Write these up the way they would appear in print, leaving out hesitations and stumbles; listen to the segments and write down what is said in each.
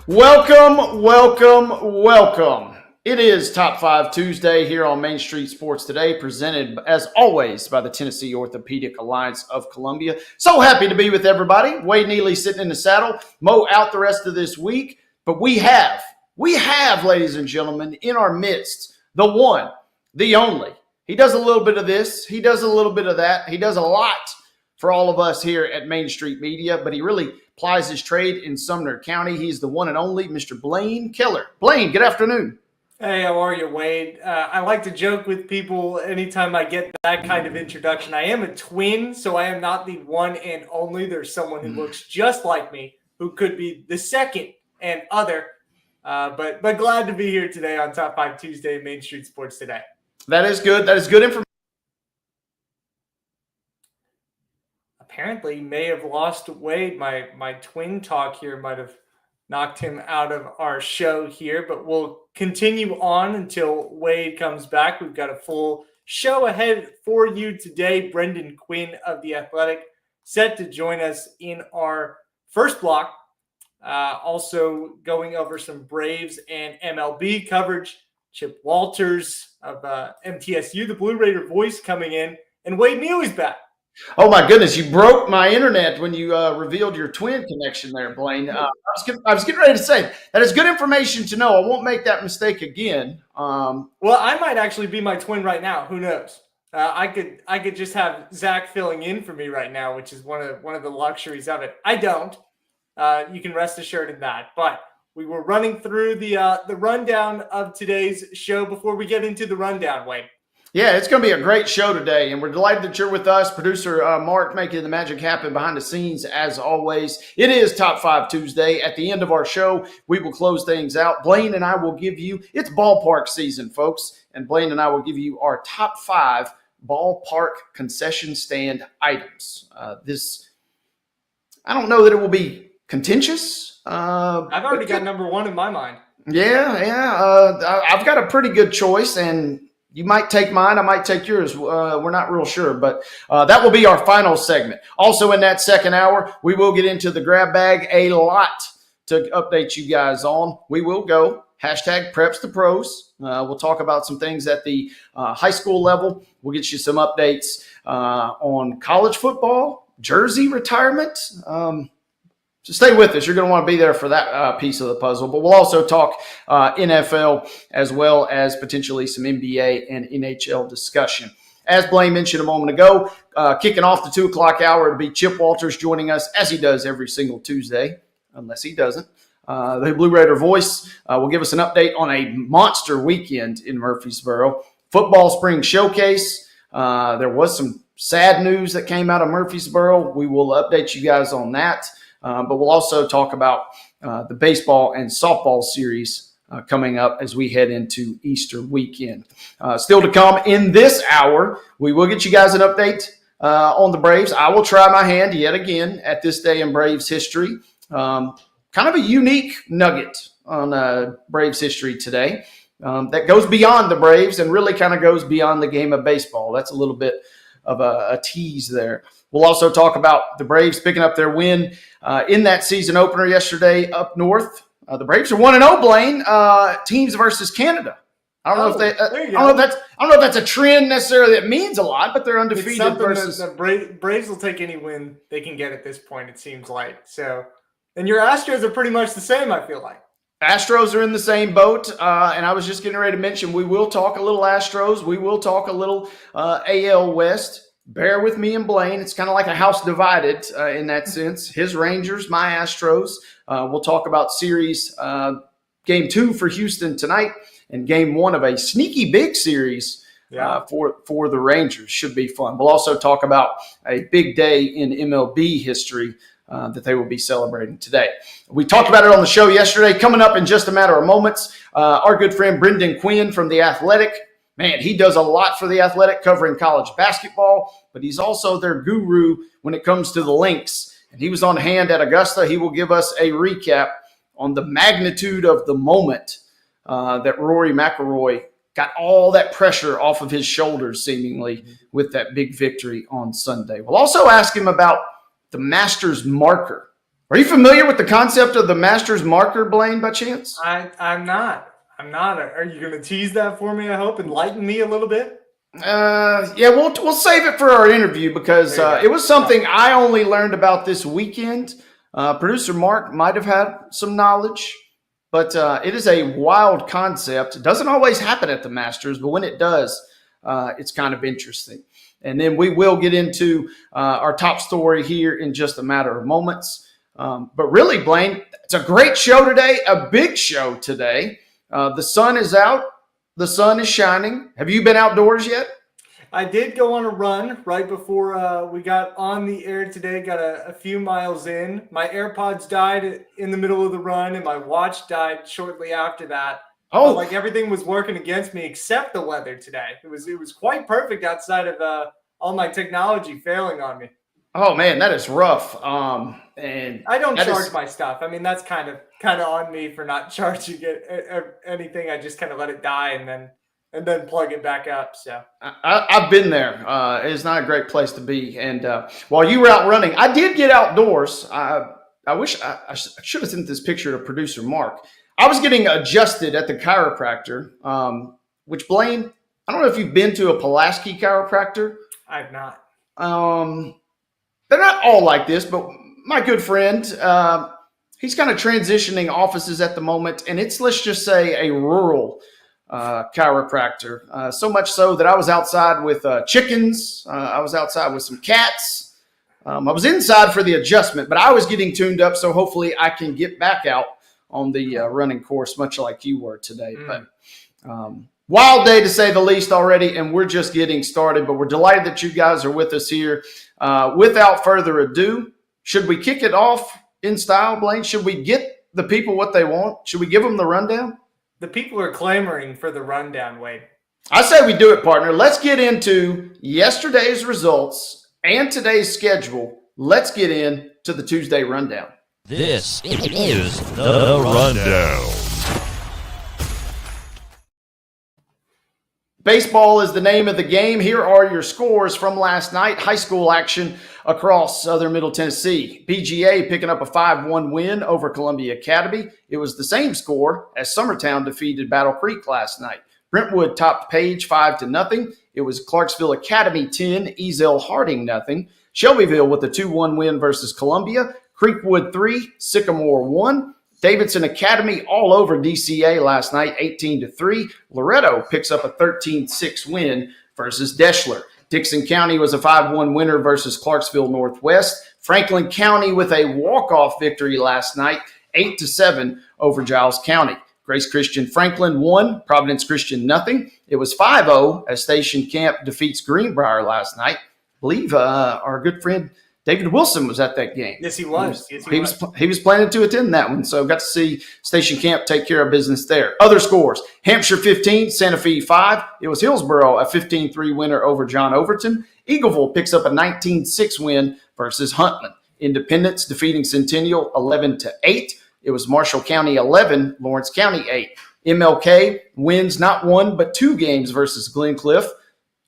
Welcome, welcome, welcome. It is Top 5 Tuesday here on Main Street Sports Today, presented as always by the Tennessee Orthopedic Alliance of Columbia. So happy to be with everybody. Wade Neely sitting in the saddle, Mo out the rest of this week, but we have, ladies and gentlemen, in our midst, the one, the only. He does a little bit of this, he does a little bit of that, he does a lot for all of us here at Main Street Media, but he really plies his trade in Sumner County. He's the one and only Mr. Blaine Kellar. Blaine, good afternoon. Hey, how are you, Wade? I like to joke with people anytime I get that kind of introduction. I am a twin, so I am not the one and only. There's someone who looks just like me who could be the second and other. But glad to be here today on Top 5 Tuesday, Main Street Sports Today. That is good. That is good information. Apparently may have lost Wade. My twin talk here might have knocked him out of our show here, but we'll continue on until Wade comes back. We've got a full show ahead for you today. Brendan Quinn of The Athletic set to join us in our first block. Also going over some Braves and MLB coverage. Chip Walters of MTSU, the Blue Raider voice, coming in, and Wade Neely's back. Oh, my goodness. You broke my internet when you revealed your twin connection there, Blaine. I was getting ready to say, that is good information to know. I won't make that mistake again. Well, I might actually be my twin right now. Who knows? I could just have Zach filling in for me right now, which is one of the luxuries of it. I don't. You can rest assured in that. But we were running through the rundown of today's show. Before we get into the rundown, Wade. Yeah, it's going to be a great show today, and we're delighted that you're with us. Producer Mark making the magic happen behind the scenes, as always. It is Top 5 Tuesday. At the end of our show, we will close things out. Blaine and I will give you – it's ballpark season, folks, and Blaine and I will give you our top 5 ballpark concession stand items. I don't know that it will be contentious. I've already got number 1 in my mind. Yeah. I've got a pretty good choice, and – you might take mine. I might take yours. We're not real sure, but that will be our final segment. Also in that second hour, we will get into the grab bag, a lot to update you guys on. We will go #preps to pros. We'll talk about some things at the high school level. We'll get you some updates on college football, jersey retirement. So stay with us. You're going to want to be there for that piece of the puzzle. But we'll also talk NFL as well as potentially some NBA and NHL discussion. As Blaine mentioned a moment ago, kicking off the 2 o'clock hour, it'll be Chip Walters joining us, as he does every single Tuesday, unless he doesn't. The Blue Raider voice will give us an update on a monster weekend in Murfreesboro. Football Spring Showcase. There was some sad news that came out of Murfreesboro. We will update you guys on that. But we'll also talk about the baseball and softball series coming up as we head into Easter weekend. Still to come in this hour, we will get you guys an update on the Braves. I will try my hand yet again at this day in Braves history. Kind of a unique nugget on Braves history today that goes beyond the Braves and really kind of goes beyond the game of baseball. That's a little bit of a tease there. We'll also talk about the Braves picking up their win in that season opener yesterday up north. The Braves are 1-0, Blaine. Teams versus Canada. I don't know if that's a trend necessarily that means a lot, but they're undefeated versus the Braves will take any win they can get at this point, it seems like. So, and your Astros are pretty much the same, I feel like. Astros are in the same boat, and I was just getting ready to mention we will talk a little Astros. We will talk a little AL West. Bear with me and Blaine. It's kind of like a house divided in that sense. His Rangers, my Astros. We'll talk about series game 2 for Houston tonight and game 1 of a sneaky big series for the Rangers. Should be fun. We'll also talk about a big day in MLB history that they will be celebrating today. We talked about it on the show yesterday. Coming up in just a matter of moments, our good friend Brendan Quinn from The Athletic. Man, he does a lot for The Athletic covering college basketball, but he's also their guru when it comes to the Lynx. And he was on hand at Augusta. He will give us a recap on the magnitude of the moment that Rory McIlroy got all that pressure off of his shoulders, seemingly, with that big victory on Sunday. We'll also ask him about the Masters marker Are you familiar with the concept of the master's marker, Blaine, by chance? I'm not. I'm not. Are you going to tease that for me? I hope enlighten me a little bit. Yeah, we'll save it for our interview because it was something I only learned about this weekend. Producer Mark might have had some knowledge, but it is a wild concept. It doesn't always happen at the Masters, but when it does, it's kind of interesting. And then we will get into our top story here in just a matter of moments. But really, Blaine, it's a great show today, a big show today. The sun is out. The sun is shining. Have you been outdoors yet? I did go on a run right before we got on the air today. Got a few miles in. My AirPods died in the middle of the run, and my watch died shortly after that. Oh, like everything was working against me except the weather today. It was quite perfect outside of all my technology failing on me. Oh man, that is rough. And I don't charge my stuff. I mean, that's kind of on me for not charging it anything. I just kind of let it die and then plug it back up. So I've been there. It's not a great place to be. And while you were out running, I did get outdoors. I wish I should have sent this picture to producer Mark. I was getting adjusted at the chiropractor, which Blaine, I don't know if you've been to a Pulaski chiropractor. I've not. They're not all like this, but my good friend, he's kind of transitioning offices at the moment, and it's, let's just say, a rural chiropractor. So much so that I was outside with chickens. I was outside with some cats. I was inside for the adjustment, but I was getting tuned up, so hopefully I can get back out on the running course, much like you were today. But wild day to say the least already, and we're just getting started, but we're delighted that you guys are with us here. Without further ado, should we kick it off in style, Blaine? Should we get the people what they want? Should we give them the rundown? The people are clamoring for the rundown, Wade. I say we do it, partner. Let's get into yesterday's results and today's schedule. Let's get into the Tuesday rundown. This is the rundown. Baseball is the name of the game. Here are your scores from last night. High school action across southern Middle Tennessee. BGA picking up a 5-1 win over Columbia Academy. It was the same score as Summertown defeated Battle Creek last night. Brentwood topped Page 5-0. It was Clarksville Academy 10, Ezel Harding 0. Shelbyville with a 2-1 win versus Columbia. Creekwood 3, Sycamore 1. Davidson Academy all over DCA last night, 18-3. Loretto picks up a 13-6 win versus Deschler. Dixon County was a 5-1 winner versus Clarksville Northwest. Franklin County with a walk-off victory last night, 8-7 over Giles County. Grace Christian Franklin 1, Providence Christian 0. It was 5-0 as Station Camp defeats Greenbrier last night. I believe our good friend David Wilson was at that game. Yes, he was. He was planning to attend that one, so got to see Station Camp take care of business there. Other scores: Hampshire 15, Santa Fe 5. It was Hillsboro, a 15-3 winner over John Overton. Eagleville picks up a 19-6 win versus Huntland. Independence defeating Centennial 11-8. It was Marshall County 11, Lawrence County 8. MLK wins not one but two games versus Glencliff.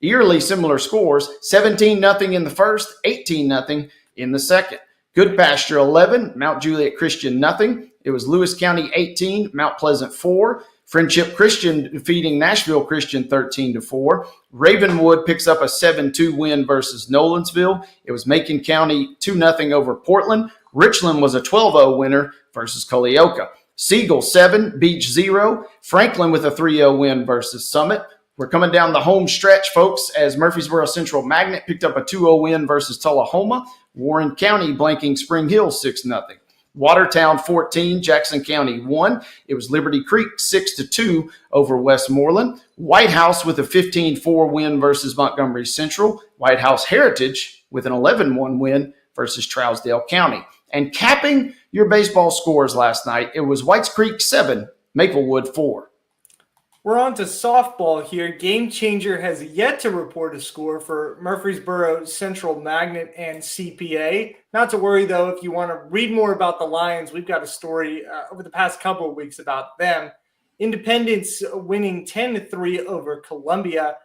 Eerily similar scores, 17-0 in the first, 18-0 in the second. Good Pasture 11, Mount Juliet Christian 0. It was Lewis County 18, Mount Pleasant 4. Friendship Christian defeating Nashville Christian 13-4. Ravenwood picks up a 7-2 win versus Nolensville. It was Macon County 2-0 over Portland. Richland was a 12-0 winner versus Culleoka. Siegel 7, Beach 0. Franklin with a 3-0 win versus Summit. We're coming down the home stretch, folks, as Murfreesboro Central Magnet picked up a 2-0 win versus Tullahoma. Warren County blanking Spring Hill 6-0. Watertown 14, Jackson County 1. It was Liberty Creek 6-2 over Westmoreland. White House with a 15-4 win versus Montgomery Central. White House Heritage with an 11-1 win versus Trousdale County. And capping your baseball scores last night, it was Whites Creek 7, Maplewood 4. We're on to softball here. Game Changer has yet to report a score for Murfreesboro Central Magnet and CPA. Not to worry, though, if you want to read more about the Lions, we've got a story over the past couple of weeks about them. Independence winning 10-3 over Columbia.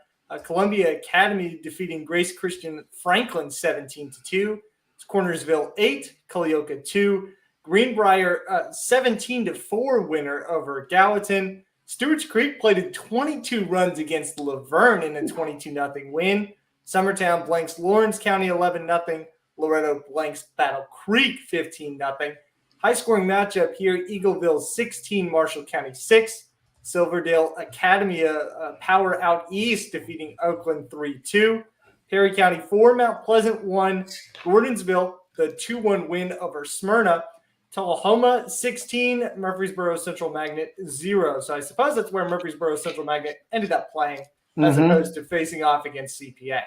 Columbia Academy defeating Grace Christian Franklin 17-2. It's Cornersville 8, Culleoka 2. Greenbrier 17-4 winner over Gallatin. Stewart's Creek played in 22 runs against Laverne in a 22-0 win. Summertown blanks Lawrence County 11-0. Loretto blanks Battle Creek 15-0. High-scoring matchup here, Eagleville 16, Marshall County 6. Silverdale Academy power out east, defeating Oakland 3-2. Perry County 4, Mount Pleasant 1. Gordonsville, the 2-1 win over Smyrna. Tullahoma 16, Murfreesboro Central Magnet 0. So I suppose that's where Murfreesboro Central Magnet ended up playing as opposed to facing off against CPA.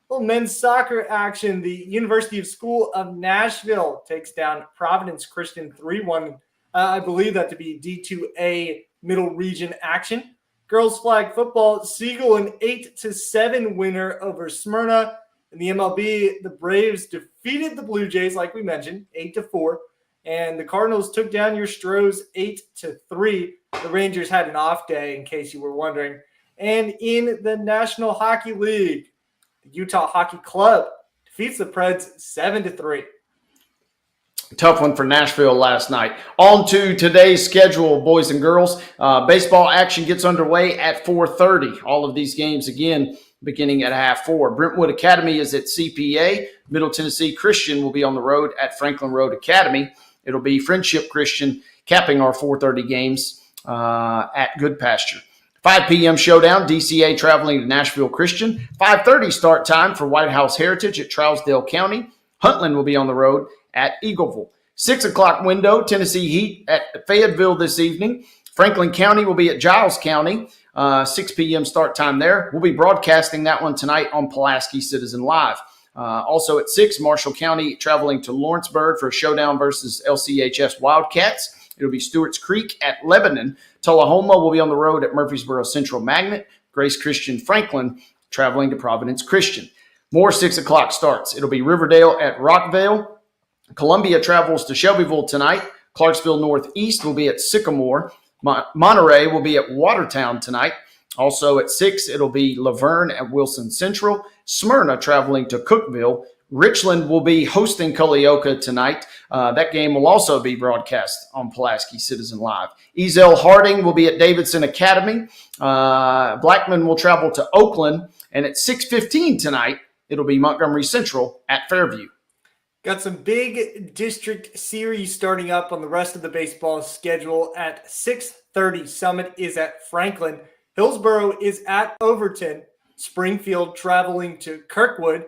Little men's soccer action. The University of School of Nashville takes down Providence Christian 3-1. I believe that to be D2A Middle Region action. Girls flag football, Siegel an 8-7 winner over Smyrna. In the MLB, the Braves defeated the Blue Jays, like we mentioned, 8-4. And the Cardinals took down your Stros 8-3. The Rangers had an off day, in case you were wondering. And in the National Hockey League, the Utah Hockey Club defeats the Preds 7-3. Tough one for Nashville last night. On to today's schedule, boys and girls. Baseball action gets underway at 4:30. All of these games, again, beginning at 4:30. Brentwood Academy is at CPA. Middle Tennessee Christian will be on the road at Franklin Road Academy. It'll be Friendship Christian capping our 4:30 games at Good Pasture. 5 p.m. showdown, DCA traveling to Nashville Christian. 5:30 start time for White House Heritage at Trousdale County. Huntland will be on the road at Eagleville. 6 o'clock window, Tennessee Heat at Fayetteville this evening. Franklin County will be at Giles County. 6 p.m. start time there. We'll be broadcasting that one tonight on Pulaski Citizen Live. Also at 6, Marshall County traveling to Lawrenceburg for a showdown versus LCHS Wildcats. It'll be Stewart's Creek at Lebanon. Tullahoma will be on the road at Murfreesboro Central Magnet. Grace Christian Franklin traveling to Providence Christian. More 6 o'clock starts. It'll be Riverdale at Rockvale. Columbia travels to Shelbyville tonight. Clarksville Northeast will be at Sycamore. Monterey will be at Watertown tonight. Also at 6, it'll be Laverne at Wilson Central. Smyrna traveling to Cookville. Richland will be hosting Culleoka tonight. That game will also be broadcast on Pulaski Citizen Live. Ezell Harding will be at Davidson Academy. Blackman will travel to Oakland. And at 6:15 tonight, it'll be Montgomery Central at Fairview. Got some big district series starting up on the rest of the baseball schedule at 6:30. Summit is at Franklin. Hillsborough is at Overton. Springfield traveling to Kirkwood.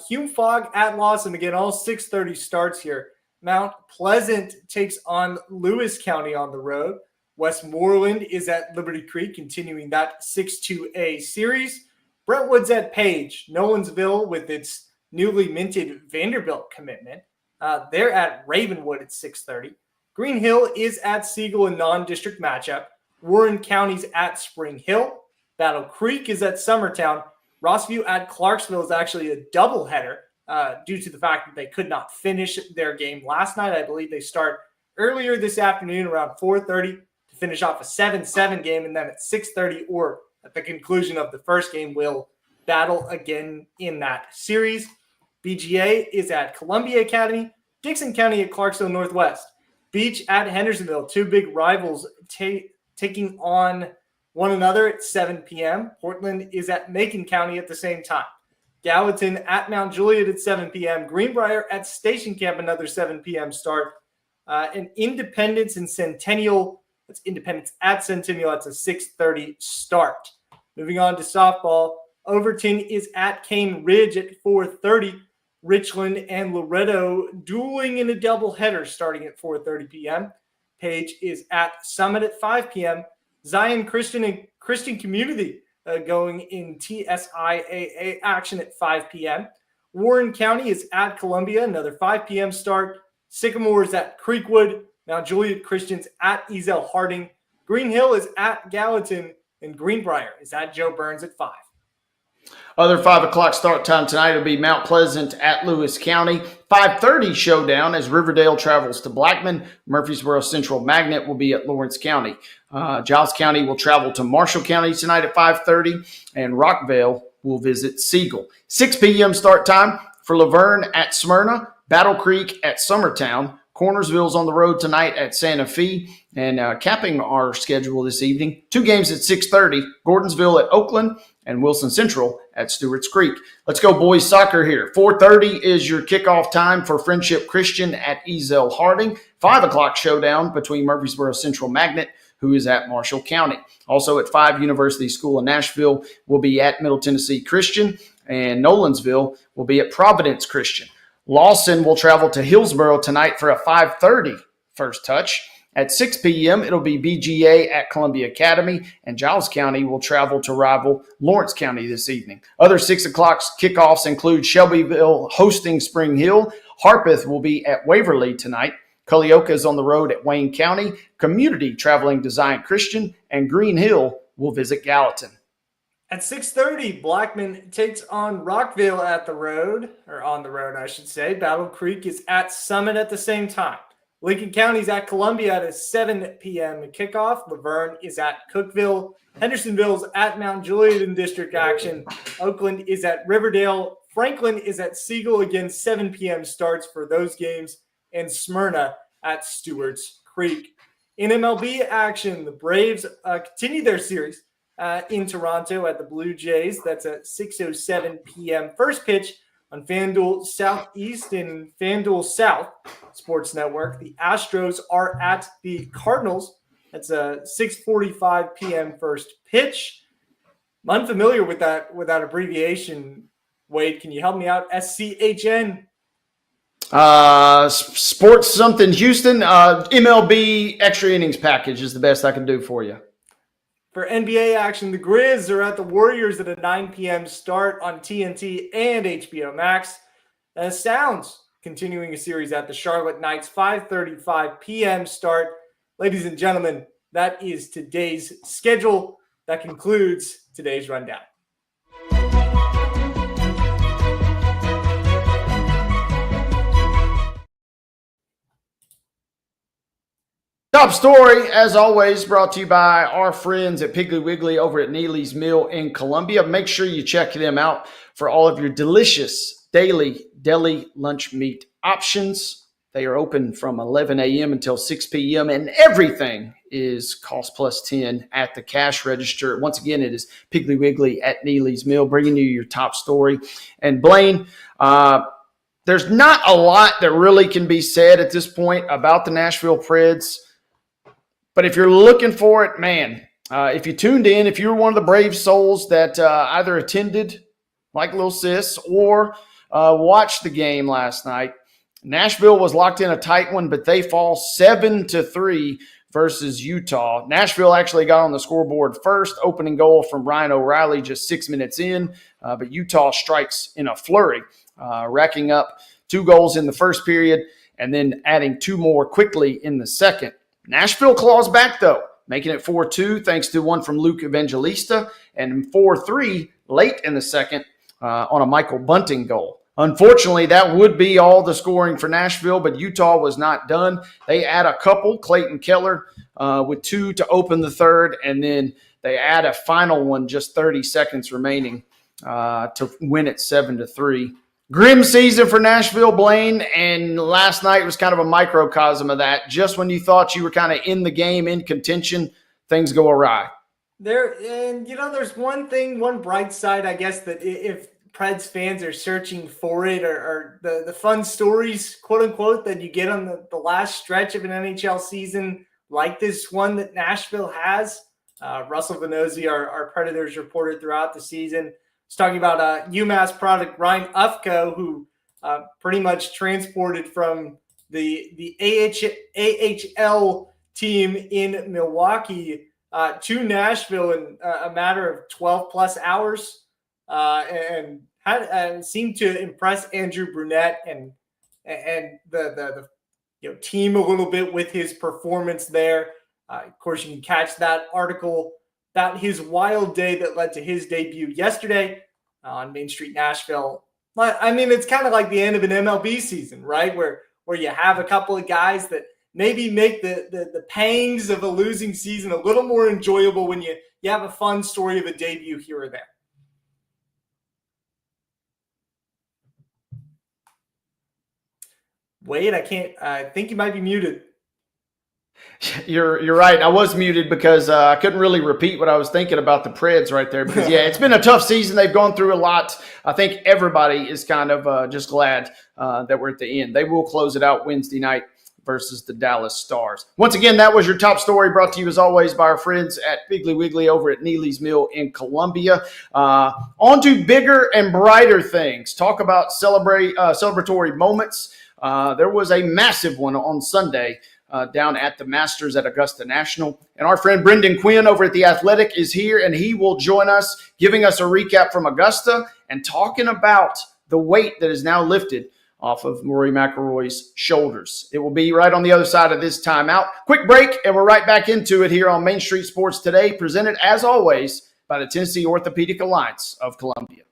Hume Fogg at Lawson. Again, all 6:30 starts here. Mount Pleasant takes on Lewis County on the road. Westmoreland is at Liberty Creek, continuing that 6-2A series. Brentwood's at Page. Nolensville with its newly minted Vanderbilt commitment. They're at Ravenwood at 6:30. Green Hill is at Siegel in non-district matchup. Warren County's at Spring Hill. Battle Creek is at Summertown. Rossview at Clarksville is actually a doubleheader due to the fact that they could not finish their game last night. I believe they start earlier this afternoon around 4:30 to finish off a 7-7 game, and then at 6:30 or at the conclusion of the first game will battle again in that series. BGA is at Columbia Academy. Dixon County at Clarksville Northwest. Beach at Hendersonville. Two big rivals taking on one another at 7 p.m. Portland is at Macon County at the same time. Gallatin at Mount Juliet at 7 p.m. Greenbrier at Station Camp, another 7 p.m. start. And Independence and Centennial, that's Independence at Centennial, that's a 6:30 start. Moving on to softball, Overton is at Cane Ridge at 4:30. Richland and Loretto dueling in a doubleheader starting at 4:30 p.m. Page is at Summit at 5 p.m. Zion Christian and Christian Community going in TSIAA action at 5 p.m. Warren County is at Columbia, another 5 p.m. start. Sycamore is at Creekwood. Mount Juliet Christian's at Ezell Harding. Green Hill is at Gallatin. And Greenbrier is at Joe Burns at 5. Other 5 o'clock start time tonight will be Mount Pleasant at Lewis County. 5:30 showdown as Riverdale travels to Blackman. Murfreesboro Central Magnet will be at Lawrence County. Giles County will travel to Marshall County tonight at 5:30. And Rockvale will visit Siegel. 6 p.m. start time for Laverne at Smyrna. Battle Creek at Summertown. Cornersville's on the road tonight at Santa Fe. And capping our schedule this evening, 2 games at 6:30, Gordonsville at Oakland and Wilson Central at Stewart's Creek. Let's go boys soccer here. 4:30 is your kickoff time for Friendship Christian at Ezel Harding. 5 o'clock showdown between Murfreesboro Central Magnet, who is at Marshall County. Also at 5, University School of Nashville will be at Middle Tennessee Christian, and Nolensville will be at Providence Christian. Lawson will travel to Hillsboro tonight for a 5:30 first touch. At 6 p.m., it'll be BGA at Columbia Academy, and Giles County will travel to rival Lawrence County this evening. Other 6 o'clock kickoffs include Shelbyville hosting Spring Hill. Harpeth will be at Waverly tonight. Culleoka is on the road at Wayne County. Community traveling to Zion Christian, and Green Hill will visit Gallatin. At 6:30, Blackman takes on Rockville on the road, I should say. Battle Creek is at Summit at the same time. Lincoln County is at Columbia at a 7 p.m. kickoff. Laverne is at Cookville. Hendersonville's at Mount Juliet in district action. Oakland is at Riverdale. Franklin is at Siegel. Again, 7 p.m. starts for those games. And Smyrna at Stewart's Creek. In MLB action, the Braves continue their series in Toronto at the Blue Jays. That's at 6:07 p.m. First pitch on FanDuel Southeast and FanDuel South Sports Network. The Astros are at the Cardinals. That's a 6:45 p.m. first pitch. I'm unfamiliar with that abbreviation. Wade, can you help me out? SCHN. Sports something Houston. MLB extra innings package is the best I can do for you. For NBA action, the Grizz are at the Warriors at a 9 p.m. start on TNT and HBO Max. Sounds continuing a series at the Charlotte Knights, 5:35 p.m. start. Ladies and gentlemen, that is today's schedule. That concludes today's rundown. Top story, as always, brought to you by our friends at Piggly Wiggly over at Neely's Mill in Columbia. Make sure you check them out for all of your delicious daily deli lunch meat options. They are open from 11 a.m. until 6 p.m. and everything is cost plus 10 at the cash register. Once again, it is Piggly Wiggly at Neely's Mill, bringing you your top story. And Blaine, there's not a lot that really can be said at this point about the Nashville Preds. But if you're looking for it, man, if you tuned in, if you were one of the brave souls that either attended, like Lil Sis, or watched the game last night, Nashville was locked in a tight one, but they fall 7-3 versus Utah. Nashville actually got on the scoreboard first, opening goal from Ryan O'Reilly just 6 minutes in, but Utah strikes in a flurry, racking up 2 goals in the first period and then adding 2 more quickly in the second. Nashville claws back, though, making it 4-2 thanks to one from Luke Evangelista and 4-3 late in the second on a Michael Bunting goal. Unfortunately, that would be all the scoring for Nashville, but Utah was not done. They add a couple, Clayton Keller with 2 to open the third, and then they add a final one just 30 seconds remaining to win it 7-3. Grim season for Nashville, Blaine, and last night was kind of a microcosm of that. Just when you thought you were kind of in the game, in contention, things go awry. There's one bright side, I guess, that if Preds fans are searching for it, or the fun stories, quote unquote, that you get on the last stretch of an NHL season, like this one that Nashville has. Russell Venozzi, our Predators reporter throughout the season, was talking about UMass product Ryan Ufko, who pretty much transported from the AHL team in Milwaukee to Nashville in a matter of 12 plus hours, and had seemed to impress Andrew Brunette and the team a little bit with his performance there. Of course, you can catch that article about his wild day that led to his debut yesterday on Main Street Nashville. I mean, it's kind of like the end of an MLB season, right? Where you have a couple of guys that maybe make the pangs of a losing season a little more enjoyable when you have a fun story of a debut here or there. Wade, I think you might be muted. You're right. I was muted because I couldn't really repeat what I was thinking about the Preds right there. Because, yeah, it's been a tough season. They've gone through a lot. I think everybody is kind of just glad that we're at the end. They will close it out Wednesday night versus the Dallas Stars. Once again, that was your top story, brought to you as always by our friends at Piggly Wiggly over at Neely's Mill in Columbia. On to bigger and brighter things. Talk about celebratory moments. There was a massive one on Sunday down at the Masters at Augusta National. And our friend Brendan Quinn over at The Athletic is here, and he will join us, giving us a recap from Augusta and talking about the weight that is now lifted off of Rory McIlroy's shoulders. It will be right on the other side of this timeout. Quick break, and we're right back into it here on Main Street Sports Today, presented as always by the Tennessee Orthopedic Alliance of Columbia.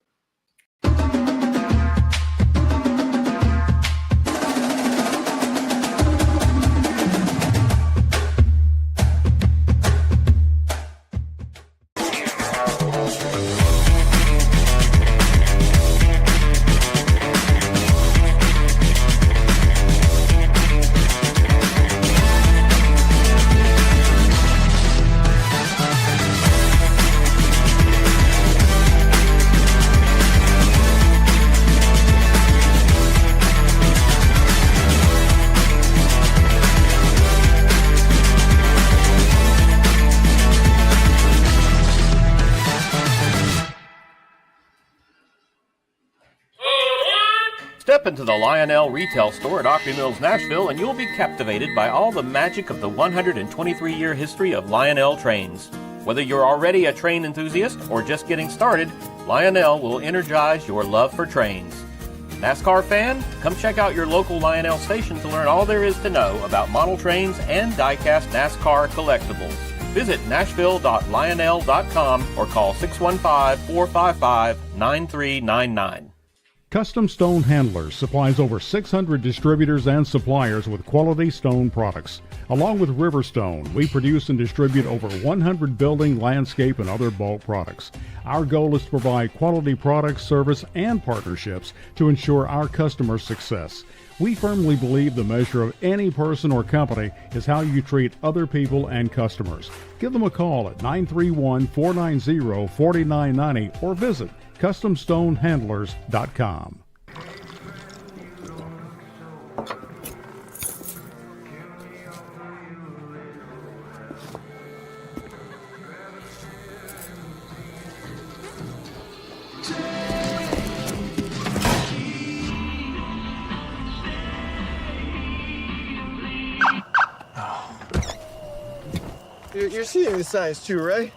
Step into the Lionel retail store at Opry Mills, Nashville, and you'll be captivated by all the magic of the 123-year history of Lionel trains. Whether you're already a train enthusiast or just getting started, Lionel will energize your love for trains. NASCAR fan? Come check out your local Lionel station to learn all there is to know about model trains and die-cast NASCAR collectibles. Visit nashville.lionel.com or call 615-455-9399. Custom Stone Handlers supplies over 600 distributors and suppliers with quality stone products. Along with Riverstone, we produce and distribute over 100 building, landscape, and other bulk products. Our goal is to provide quality products, service, and partnerships to ensure our customers' success. We firmly believe the measure of any person or company is how you treat other people and customers. Give them a call at 931-490-4990 or visit CustomStoneHandlers.com. You're seeing the signs too, right?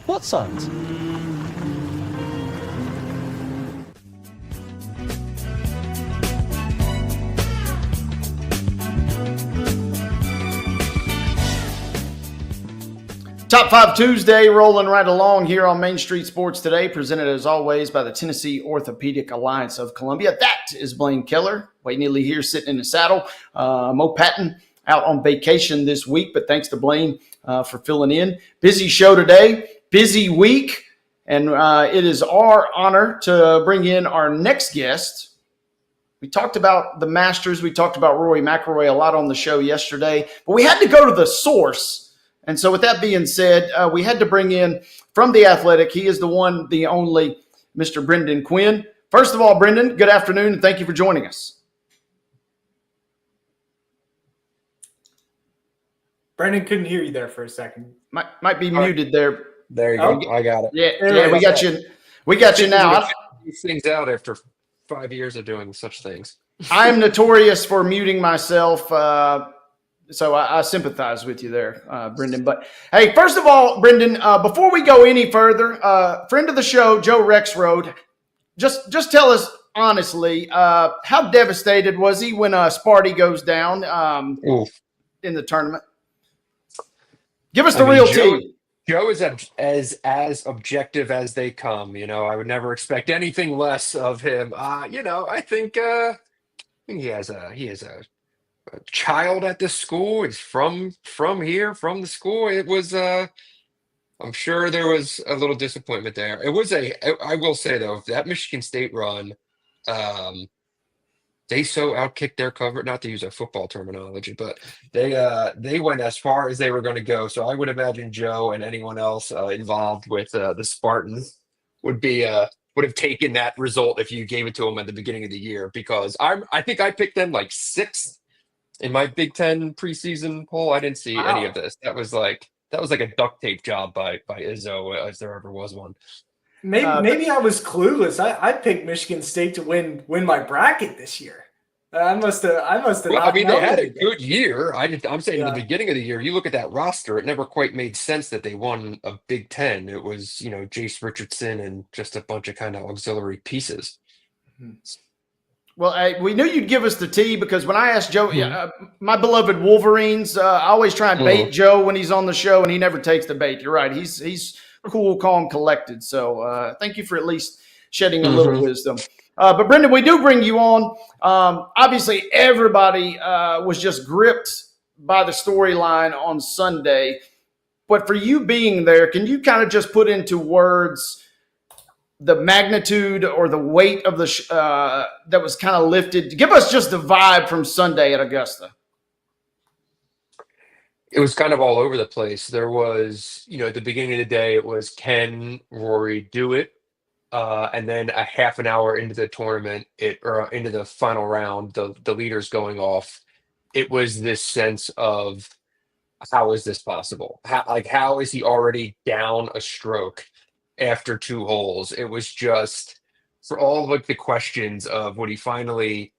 What signs? Top 5 Tuesday rolling right along here on Main Street Sports Today, presented as always by the Tennessee Orthopedic Alliance of Columbia. That is Blaine Kellar. Wade Neely here sitting in the saddle. Mo Patton out on vacation this week, but thanks to Blaine for filling in. Busy show today, busy week, and it is our honor to bring in our next guest. We talked about the Masters. We talked about Rory McIlroy a lot on the show yesterday, but we had to go to the source. And so with that being said, we had to bring in from The Athletic. He is the one, the only, Mr. Brendan Quinn. First of all, Brendan, good afternoon, and thank you for joining us. Brendan couldn't hear you there for a second. Might be muted there. There you go. I got it. Yeah, we got you. We got you now. These things out after 5 years of doing such things. I am notorious for muting myself, so I sympathize with you there, Brendan. But hey, first of all, Brendan, before we go any further, friend of the show, Joe Rexroad, just tell us honestly, how devastated was he when Sparty goes down in the tournament? Give us the real tea. Joe is as objective as they come. You know, I would never expect anything less of him. I think he has a child at this school. He's from here, from the school. It was I'm sure there was a little disappointment there. I will say though, that Michigan State run, they so outkicked their cover, not to use a football terminology, but they went as far as they were going to go. So I would imagine Joe and anyone else involved with the Spartans would be would have taken that result if you gave it to them at the beginning of the year, because I think I picked them like sixth in my Big Ten preseason poll. I didn't see any of Wow. this. That was like a duct tape job by Izzo, as there ever was one. Maybe I was clueless. I picked Michigan State to win my bracket this year. I must have Well, I not mean, they known had a anything. good year. I'm saying in the Yeah. beginning of the year, you look at that roster, it never quite made sense that they won a Big Ten. It was, Jace Richardson and just a bunch of kind of auxiliary pieces. Well, we knew you'd give us the tea because when I asked Joe, my beloved Wolverines, I always try and bait Joe when he's on the show, and he never takes the bait. You're right. He's cool, calm, collected. So thank you for at least shedding a little wisdom. But Brendan, we do bring you on. Obviously, everybody was just gripped by the storyline on Sunday. But for you being there, can you kind of just put into words the magnitude or the weight of the that was kind of lifted? Give us just the vibe from Sunday at Augusta. It was kind of all over the place. There was, at the beginning of the day, it was, can Rory do it? And then a half an hour into the tournament, or into the final round, the leaders going off, it was this sense of, how is this possible? How is he already down a stroke after two holes? It was just, for all like the questions of, would he finally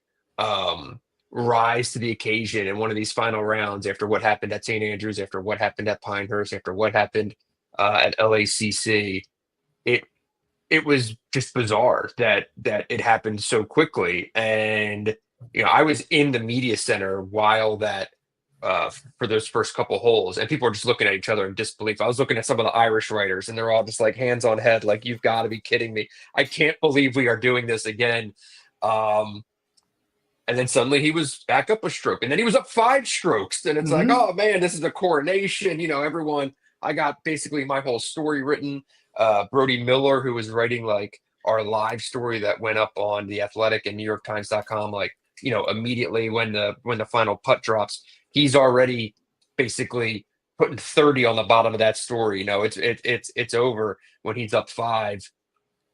rise to the occasion in one of these final rounds after what happened at St. Andrews, after what happened at Pinehurst, after what happened at LACC. It was just bizarre that it happened so quickly. And I was in the media center while that for those first couple holes, and people were just looking at each other in disbelief. I was looking at some of the Irish writers, and they're all just like hands on head, like, you've got to be kidding me. I can't believe we are doing this again. And then suddenly he was back up a stroke, and then he was up 5 strokes. And it's like, oh man, this is a coronation. Everyone, I got basically my whole story written. Brody Miller, who was writing like our live story that went up on The Athletic and NewYorkTimes.com, like, immediately when the final putt drops, he's already basically putting 30 on the bottom of that story. It's over when he's up 5.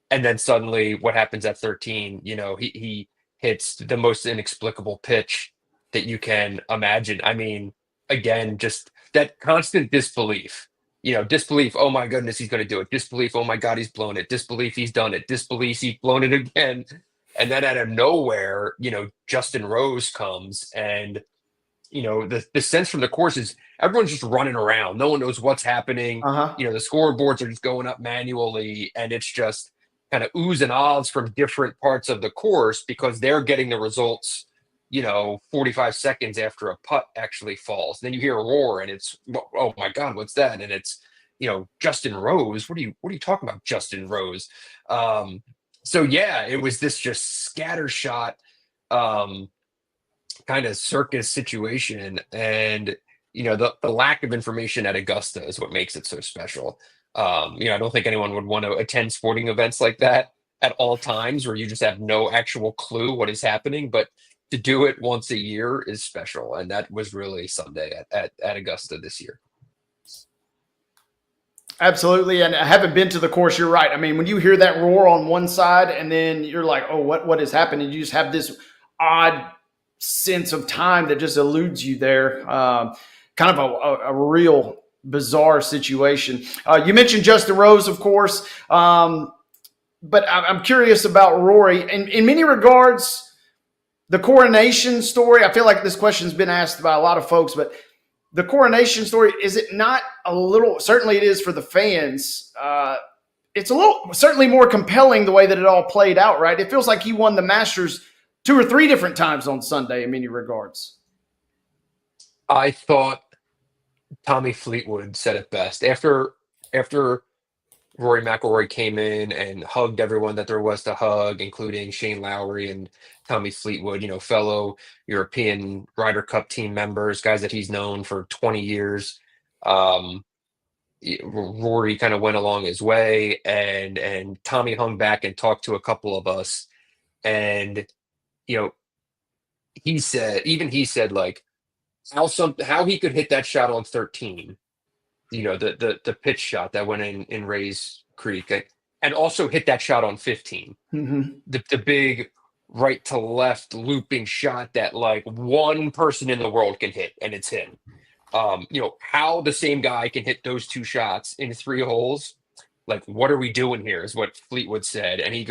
And then suddenly what happens at 13, he hits the most inexplicable pitch that you can imagine. I mean, again, just that constant disbelief. Disbelief, oh my goodness, he's going to do it. Disbelief, oh my God, he's blown it. Disbelief, he's done it. Disbelief, he's blown it again. And then out of nowhere, Justin Rose comes, and, the sense from the course is everyone's just running around. No one knows what's happening. The scoreboards are just going up manually, and it's just kind of oohs and ahs from different parts of the course because they're getting the results, 45 seconds after a putt actually falls. Then you hear a roar, and it's, oh my God, what's that? And it's, Justin Rose. What are you talking about, Justin Rose? So yeah, it was this just scattershot kind of circus situation. And, the lack of information at Augusta is what makes it so special. I don't think anyone would want to attend sporting events like that at all times where you just have no actual clue what is happening, but to do it once a year is special. And that was really Sunday at Augusta this year. Absolutely. And I haven't been to the course. You're right. I mean, when you hear that roar on one side and then you're like, oh, what is happening? You just have this odd sense of time that just eludes you there. Kind of a real bizarre situation. You mentioned Justin Rose, of course. But I'm curious about Rory. In many regards, the coronation story, I feel like this question's been asked by a lot of folks, but the coronation story, is it not a little, certainly it is for the fans, it's a little, certainly more compelling the way that it all played out, right? It feels like he won the Masters 2 or 3 different times on Sunday in many regards. I thought Tommy Fleetwood said it best. After Rory McIlroy came in and hugged everyone that there was to hug, including Shane Lowry and Tommy Fleetwood, fellow European Ryder Cup team members, guys that he's known for 20 years. Rory kind of went along his way, and Tommy hung back and talked to a couple of us. And, he said like how he could hit that shot on 13, the pitch shot that went in Ray's Creek, and also hit that shot on 15, the big right to left looping shot that like one person in the world can hit, and it's him. How the same guy can hit those two shots in 3 holes, like, what are we doing here, is what Fleetwood said. And he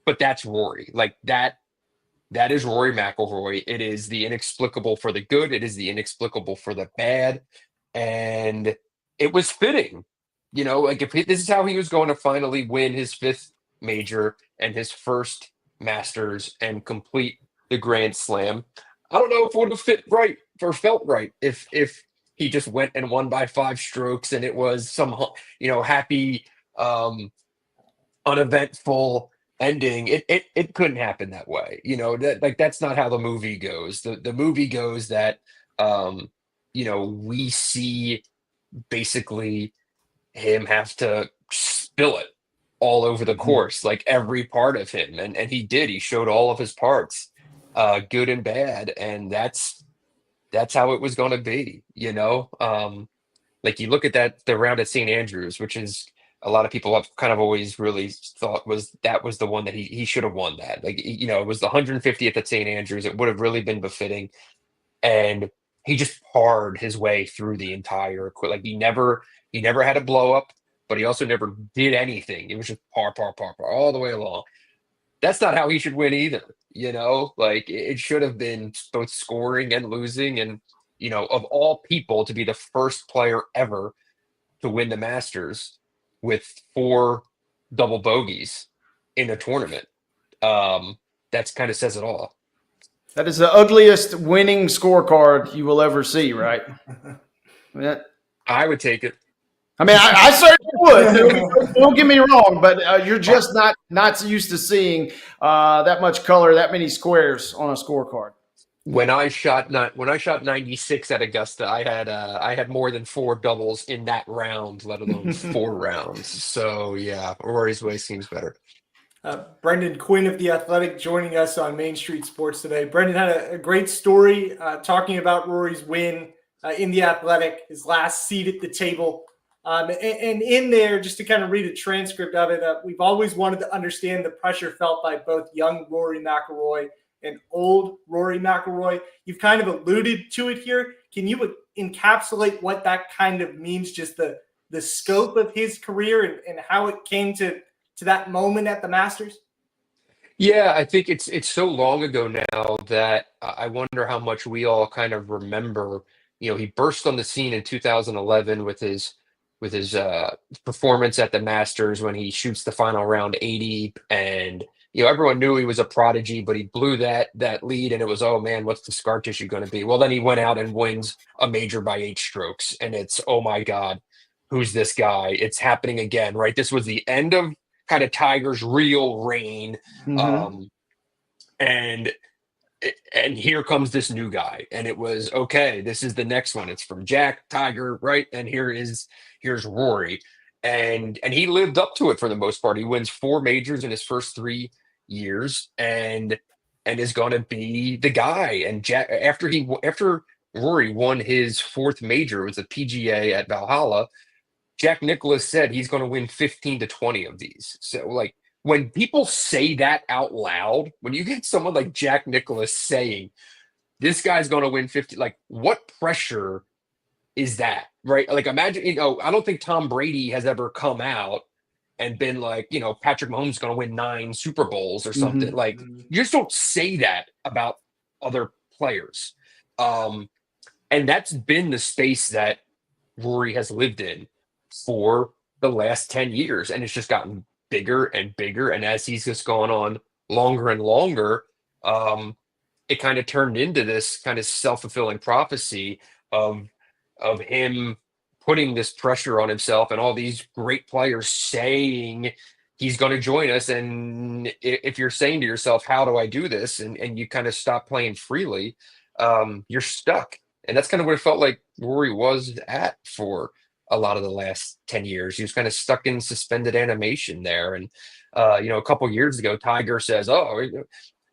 but that's Rory. Like that is Rory McIlroy. It is the inexplicable for the good. It is the inexplicable for the bad. And it was fitting, like if this is how he was going to finally win his 5th major and his first Masters and complete the Grand Slam. I don't know if it would have fit right or felt right if he just went and won by 5 strokes and it was some happy uneventful ending. It couldn't happen that way. That's not how the movie goes. The movie goes that we see basically him have to spill it all over the course, like every part of him, and he did. He showed all of his parts, good and bad, and that's how it was going to be. Like you look at the round at St. Andrews, which is a lot of people have kind of always really thought was the one that he should have won. That, like, it was the 150th at St. Andrews. It would have really been befitting, and he just parred his way through the entire. Like he never had a blow up, but he also never did anything. It was just par all the way along. That's not how he should win either. Like it should have been both scoring and losing, and of all people to be the first player ever to win the Masters with 4 double bogeys in a tournament. That's kind of says it all. That is the ugliest winning scorecard you will ever see, right? I would take it. I mean, I certainly would. Don't get me wrong, but you're just not used to seeing that much color, that many squares on a scorecard. When I shot 96 at Augusta, I had more than 4 doubles in that round, let alone 4 rounds. So yeah, Rory's way seems better. Brendan Quinn of The Athletic joining us on Main Street Sports today. Brendan had a great story talking about Rory's win in The Athletic, his last seat at the table. And in there, just to kind of read a transcript of it, we've always wanted to understand the pressure felt by both young Rory McIlroy and old Rory McIlroy. You've kind of alluded to it here. Can you encapsulate what that kind of means, just the scope of his career and how it came to that moment at the Masters? Yeah, I think it's so long ago now that I wonder how much we all kind of remember. He burst on the scene in 2011 with his performance at the Masters when he shoots the final round 80, and everyone knew he was a prodigy, but he blew that lead, and it was, oh man, what's the scar tissue going to be? Well, then he went out and wins a major by 8 strokes, and it's, oh my God, who's this guy? It's happening again, right? This was the end of kind of Tiger's real reign, and here comes this new guy, and it was, okay, this is the next one. It's from Jack, Tiger, right? And here's Rory, and he lived up to it for the most part. He wins 4 majors in his first 3 years, and is going to be the guy. And Jack, after Rory won his 4th major, it was a PGA at Valhalla. Jack Nicklaus said he's going to win 15 to 20 of these. So, like, when people say that out loud, when you get someone like Jack Nicklaus saying this guy's going to win 50, like, what pressure is that, right? Like, imagine, I don't think Tom Brady has ever come out and been like, Patrick Mahomes is going to win 9 Super Bowls or something. Like, you just don't say that about other players. And that's been the space that Rory has lived in for the last 10 years. And it's just gotten bigger and bigger. And as he's just gone on longer and longer, it kind of turned into this kind of self-fulfilling prophecy of him putting this pressure on himself and all these great players saying he's going to join us. And if you're saying to yourself, how do I do this? And you kind of stop playing freely, you're stuck. And that's kind of what it felt like Rory was at for a lot of the last 10 years. He was kind of stuck in suspended animation there. And, a couple years ago, Tiger says, oh,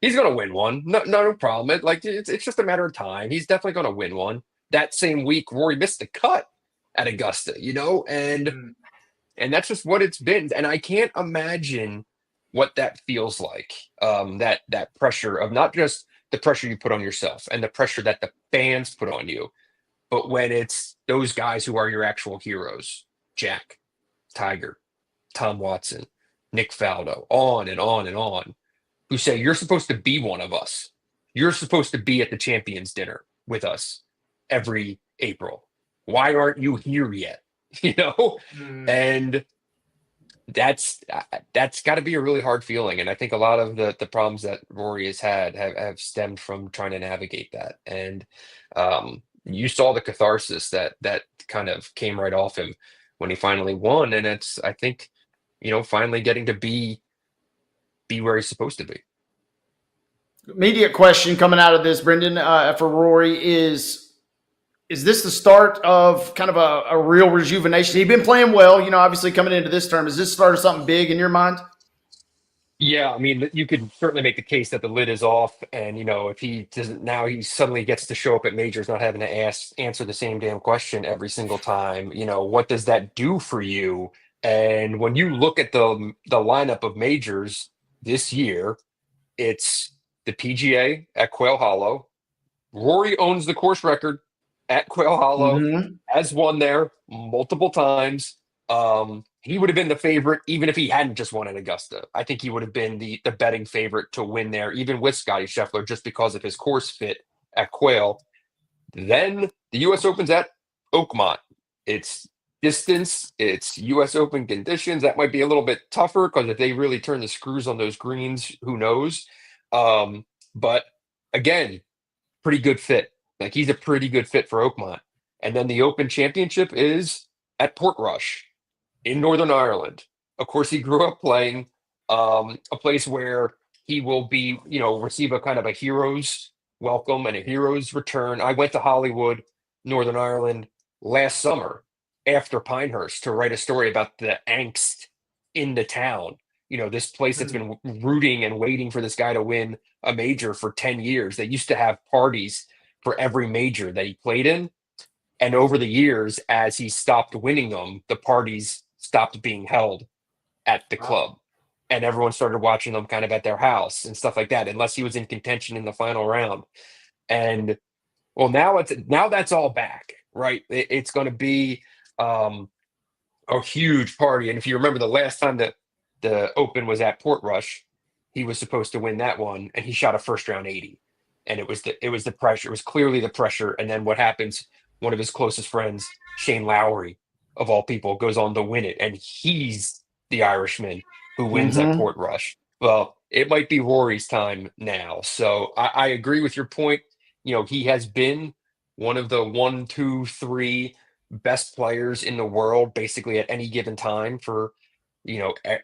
He's going to win one. No problem. It's just a matter of time. He's definitely going to win one. That same week, Rory missed the cut at Augusta, and that's just what it's been. And I can't imagine what that feels like. That pressure of not just the pressure you put on yourself and the pressure that the fans put on you, but when it's those guys who are your actual heroes, Jack, Tiger, Tom Watson, Nick Faldo, on and on and on, who say, you're supposed to be one of us. You're supposed to be at the champions dinner with us every April. Why aren't you here yet? And that's got to be a really hard feeling. And I think a lot of the problems that Rory has had have stemmed from trying to navigate that. And you saw the catharsis that kind of came right off him when he finally won. And it's, I think, finally getting to be where he's supposed to be. Immediate question coming out of this, Brendan, for Rory is this the start of kind of a real rejuvenation? He's been playing well, obviously coming into this term. Is this start of something big in your mind? Yeah, I mean, you could certainly make the case that the lid is off, and if he doesn't now, he suddenly gets to show up at majors, not having to answer the same damn question every single time. What does that do for you? And when you look at the lineup of majors this year, it's the PGA at Quail Hollow. Rory owns the course record at Quail Hollow, has won there multiple times. He would have been the favorite even if he hadn't just won at Augusta. I think he would have been the betting favorite to win there, even with Scotty Scheffler, just because of his course fit at Quail. Then the U.S. Open's at Oakmont. It's distance, it's U.S. Open conditions. That might be a little bit tougher because if they really turn the screws on those greens, who knows? But again, pretty good fit. Like, he's a pretty good fit for Oakmont. And then the Open Championship is at Portrush in Northern Ireland. Of course, he grew up playing a place where he will be, receive a kind of a hero's welcome and a hero's return. I went to Hollywood, Northern Ireland last summer after Pinehurst to write a story about the angst in the town. This place that's been rooting and waiting for this guy to win a major for 10 years. They used to have parties for every major that he played in. And over the years, as he stopped winning them, the parties stopped being held at the club. And everyone started watching them kind of at their house and stuff like that, unless he was in contention in the final round. And well, now that's all back, right? It's going to be a huge party. And if you remember the last time that the Open was at Portrush, he was supposed to win that one, and he shot a first round 80. And it was the pressure. It was clearly the pressure. And then what happens? One of his closest friends, Shane Lowry, of all people, goes on to win it, and he's the Irishman who wins at Portrush. Well, it might be Rory's time now. So I agree with your point. He has been one of the 1, 2, 3 best players in the world, basically at any given time for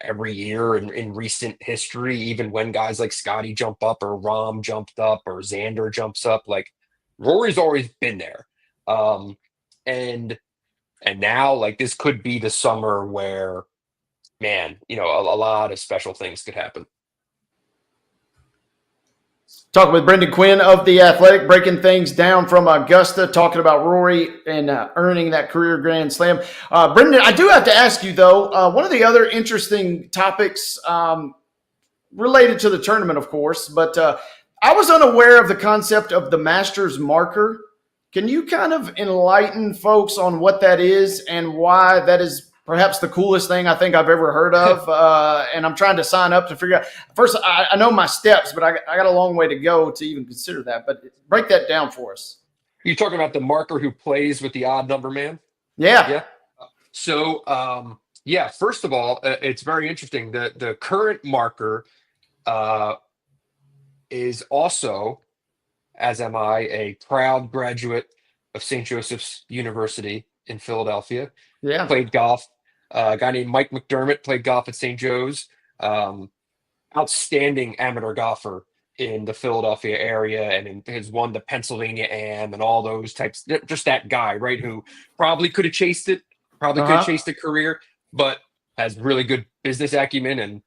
every year in recent history, even when guys like Scotty jump up or Rahm jumped up or Xander jumps up, like Rory's always been there. And now, like, this could be the summer where, man, a lot of special things could happen. Talking with Brendan Quinn of The Athletic, breaking things down from Augusta, talking about Rory and earning that career Grand Slam. Brendan, I do have to ask you, though, one of the other interesting topics related to the tournament, of course, but I was unaware of the concept of the Masters marker. Can you kind of enlighten folks on what that is and why that is perhaps the coolest thing I think I've ever heard of? And I'm trying to sign up to figure out. First, I know my steps, but I got a long way to go to even consider that. But break that down for us. You're talking about the marker who plays with the odd number man? Yeah. So, first of all, it's very interesting. The current marker is also, as am I, a proud graduate of St. Joseph's University in Philadelphia. Yeah. Played golf. A guy named Mike McDermott played golf at St. Joe's. Outstanding amateur golfer in the Philadelphia area, and has won the Pennsylvania Am and all those types. Just that guy, right? Who probably could have chased it, could have chased a career, but has really good business acumen and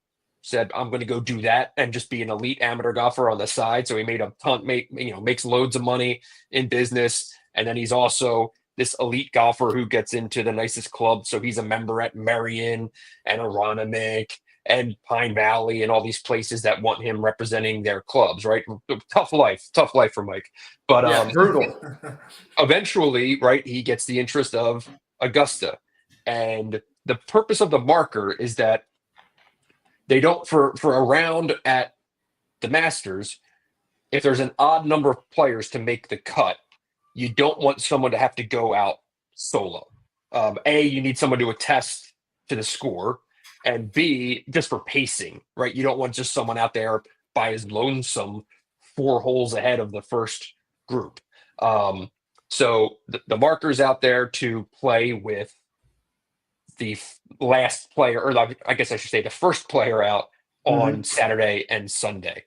said, I'm going to go do that and just be an elite amateur golfer on the side. So he made a ton, makes loads of money in business. And then he's also this elite golfer who gets into the nicest clubs. So he's a member at Marion and Aronimink and Pine Valley and all these places that want him representing their clubs, right? Tough life for Mike. But brutal. eventually, right, he gets the interest of Augusta. And the purpose of the marker is that they don't, for a round at the Masters, if there's an odd number of players to make the cut, you don't want someone to have to go out solo. You need someone to attest to the score, and B, just for pacing, right? You don't want just someone out there by his lonesome 4 holes ahead of the first group. So the marker's out there to play with the last player, or I guess I should say the first player out on Saturday and Sunday.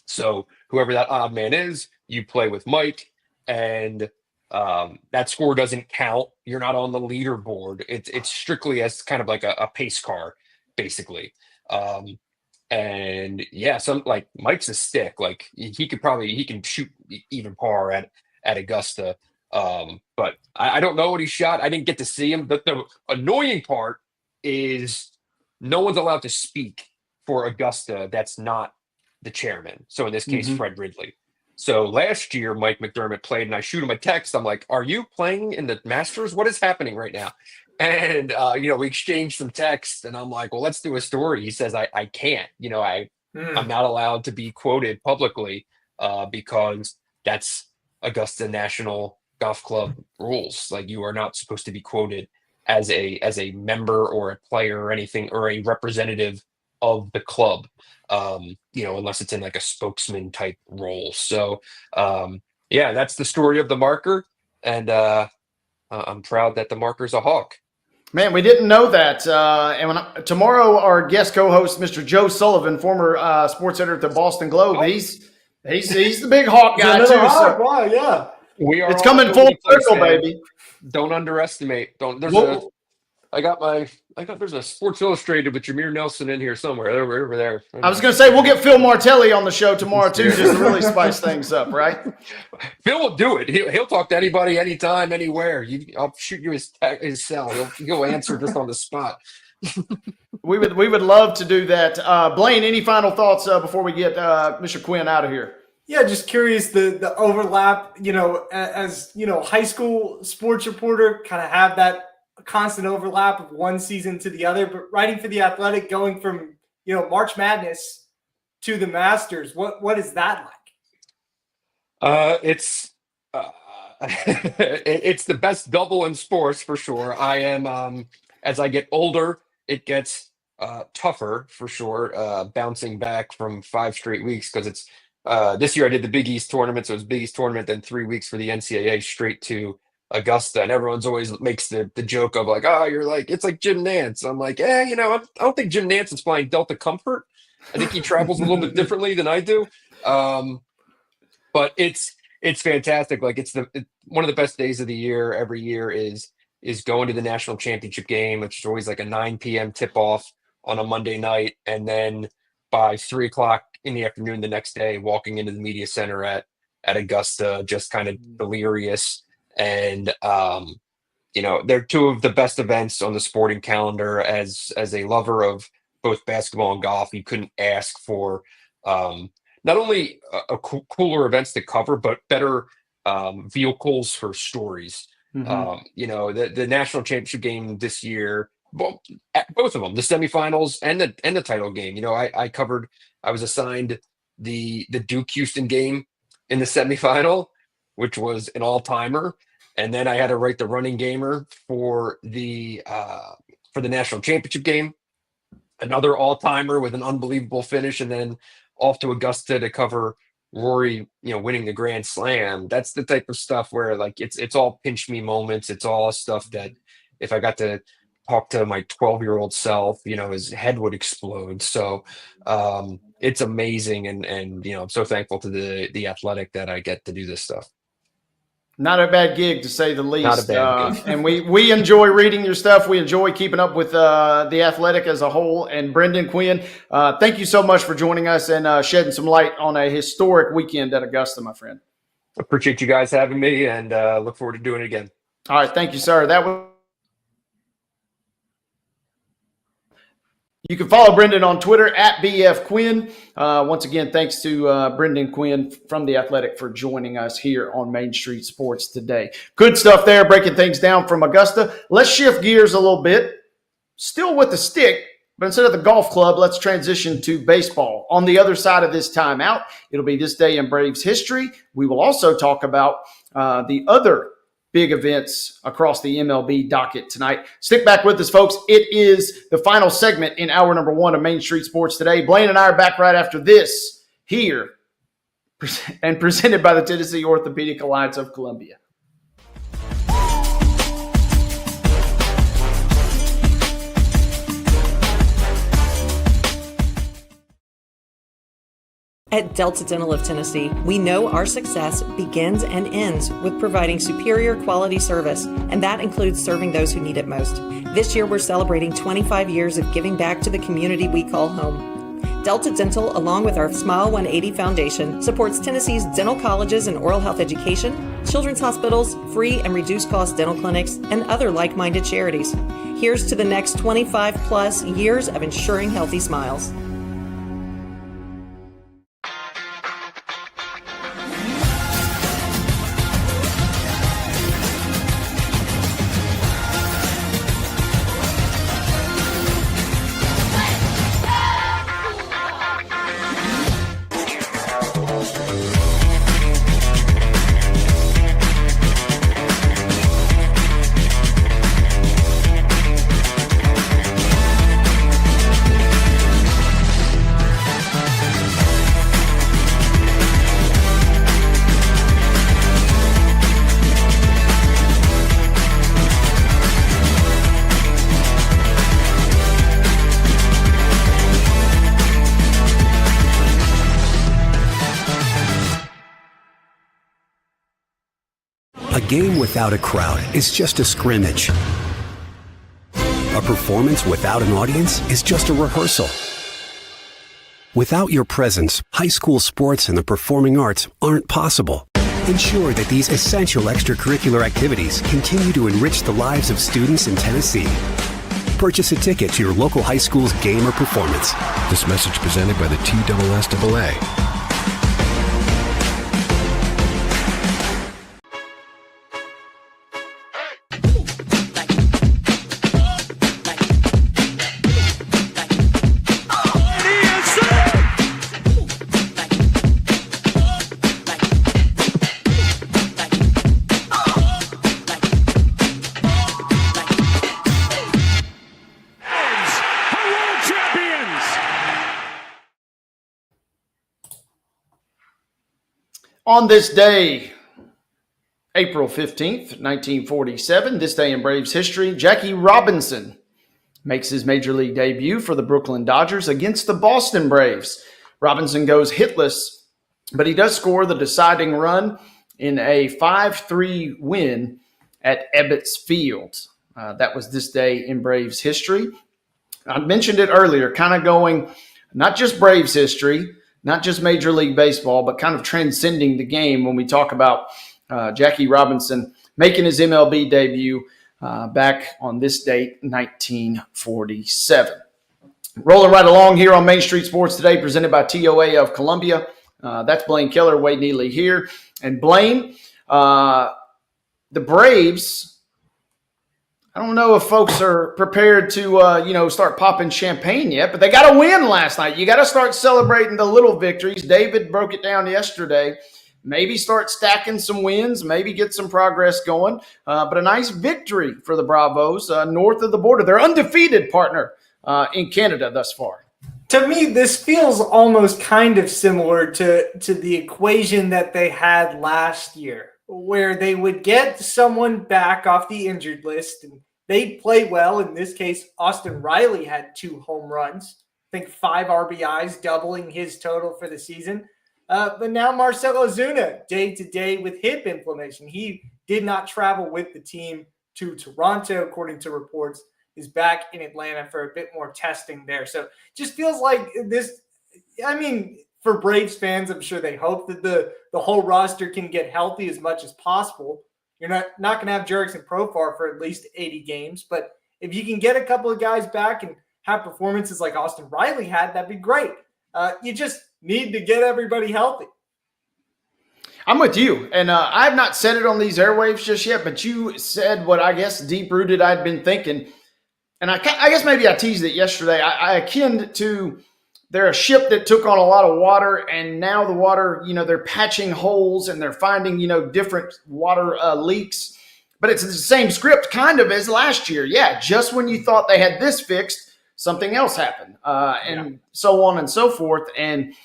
So whoever that odd man is, you play with Mike, and that score doesn't count. You're not on the leaderboard. It's strictly as kind of like a pace car, basically. And yeah, like Mike's a stick. Like he can shoot even par at Augusta. But I don't know what he shot. I didn't get to see him. The annoying part is no one's allowed to speak for Augusta that's not the chairman. So in this case, Fred Ridley. So last year, Mike McDermott played, and I shoot him a text. I'm like, "Are you playing in the Masters? What is happening right now?" And we exchanged some texts, and I'm like, "Well, let's do a story." He says, "I can't. I'm not allowed to be quoted publicly because that's Augusta National Golf Club rules. Like, you are not supposed to be quoted as a member or a player or anything, or a representative of the club, unless it's in like a spokesman type role." So that's the story of the marker, and I'm proud that the marker's a Hawk. Man, we didn't know that. Tomorrow, our guest co-host, Mr. Joe Sullivan, former sports editor at the Boston Globe, he's the big Hawk guy too. Hawk. Wow, yeah. It's coming full circle, baby. Don't underestimate. There's a Sports Illustrated with Jameer Nelson in here somewhere. Over there. I was going to say, we'll get Phil Martelli on the show tomorrow too, just to really spice things up, right? Phil will do it. He'll talk to anybody, anytime, anywhere. I'll shoot you his cell. He'll answer just on the spot. We would love to do that. Blaine, any final thoughts before we get Mr. Quinn out of here? Yeah, just curious the overlap. As high school sports reporter, kind of have that constant overlap of one season to the other, but writing for The Athletic, going from March Madness to the Masters, what is that like? It's the best double in sports for sure. I am as I get older, it gets tougher for sure, bouncing back from 5 straight weeks, because it's this year I did the Big East tournament, so it's Big East tournament, then 3 weeks for the NCAA straight to Augusta, and everyone's always makes the joke of like, "Oh, you're like, it's like Jim Nance." I'm like, I don't think Jim Nance is flying Delta Comfort. I think he travels a little bit differently than I do. But it's fantastic. Like, it's one of the best days of the year every year is going to the national championship game, which is always like a 9 p.m. tip off on a Monday night, and then by 3 o'clock in the afternoon the next day, walking into the media center at Augusta, just kind of delirious. And they're 2 of the best events on the sporting calendar. As a lover of both basketball and golf, you couldn't ask for not only cooler events to cover, but better vehicles for stories. The national championship game this year, both of them, the semifinals and the title game. I was assigned the Duke Houston game in the semifinal, which was an all-timer, and then I had to write the running gamer for the national championship game, another all-timer with an unbelievable finish, and then off to Augusta to cover Rory, winning the Grand Slam. That's the type of stuff where, like, it's all pinch me moments. It's all stuff that if I got to talk to my 12-year-old self, his head would explode. So it's amazing, and I'm so thankful to the Athletic that I get to do this stuff. Not a bad gig, to say the least. Not a bad gig. And we enjoy reading your stuff. We enjoy keeping up with the Athletic as a whole. And Brendan Quinn, thank you so much for joining us and shedding some light on a historic weekend at Augusta, my friend. Appreciate you guys having me, and look forward to doing it again. All right, thank you, sir. You can follow Brendan on Twitter at BF Quinn. Once again, thanks to Brendan Quinn from The Athletic for joining us here on Main Street Sports today. Good stuff there, breaking things down from Augusta. Let's shift gears a little bit. Still with the stick, but instead of the golf club, let's transition to baseball. On the other side of this timeout, it'll be this day in Braves history. We will also talk about the other big events across the MLB docket tonight. Stick back with us, folks. It is the final segment in hour number 1 of Main Street Sports today. Blaine and I are back right after this here and presented by the Tennessee Orthopedic Alliance of Columbia. At Delta Dental of Tennessee, we know our success begins and ends with providing superior quality service, and that includes serving those who need it most. This year, we're celebrating 25 years of giving back to the community we call home. Delta Dental, along with our Smile 180 Foundation, supports Tennessee's dental colleges and oral health education, children's hospitals, free and reduced cost dental clinics, and other like-minded charities. Here's to the next 25 plus years of ensuring healthy smiles. A game without a crowd is just a scrimmage. A performance without an audience is just a rehearsal. Without your presence, high school sports and the performing arts aren't possible. Ensure that these essential extracurricular activities continue to enrich the lives of students in Tennessee. Purchase a ticket to your local high school's game or performance. This message presented by the TSSAA. On this day, April 15th, 1947, this day in Braves history, Jackie Robinson makes his major league debut for the Brooklyn Dodgers against the Boston Braves. Robinson goes hitless, but he does score the deciding run in a 5-3 win at Ebbets Field. That was this day in Braves history. I mentioned it earlier, kind of going not just Braves history, not just Major League Baseball, but kind of transcending the game when we talk about Jackie Robinson making his MLB debut back on this date, 1947. Rolling right along here on Main Street Sports today, presented by TOA of Columbia. That's Blaine Kellar, Wade Neely here. And Blaine, the Braves, I don't know if folks are prepared to, start popping champagne yet, but they got a win last night. You got to start celebrating the little victories. David broke it down yesterday. Maybe start stacking some wins, maybe get some progress going. But a nice victory for the Bravos north of the border. They're undefeated, partner, in Canada thus far. To me, this feels almost kind of similar to the equation that they had last year, where they would get someone back off the injured list and they'd play well. In this case, Austin Riley had 2 home runs, I think 5 RBIs, doubling his total for the season. But now Marcelo Zuna, day-to-day with hip inflammation. He did not travel with the team to Toronto, according to reports, is back in Atlanta for a bit more testing there. So just feels like this, I mean, for Braves fans, I'm sure they hope that the whole roster can get healthy as much as possible. You're not going to have Jurickson Profar for at least 80 games, but if you can get a couple of guys back and have performances like Austin Riley had, that'd be great. You just need to get everybody healthy. I'm with you. And I have not said it on these airwaves just yet, but you said what I guess deep-rooted I'd been thinking. And I guess maybe I teased it yesterday. I akin to they're a ship that took on a lot of water, and now the water, they're patching holes and they're finding, different water leaks. But it's the same script kind of as last year. Yeah, just when you thought they had this fixed, something else happened, and so on and so forth. And,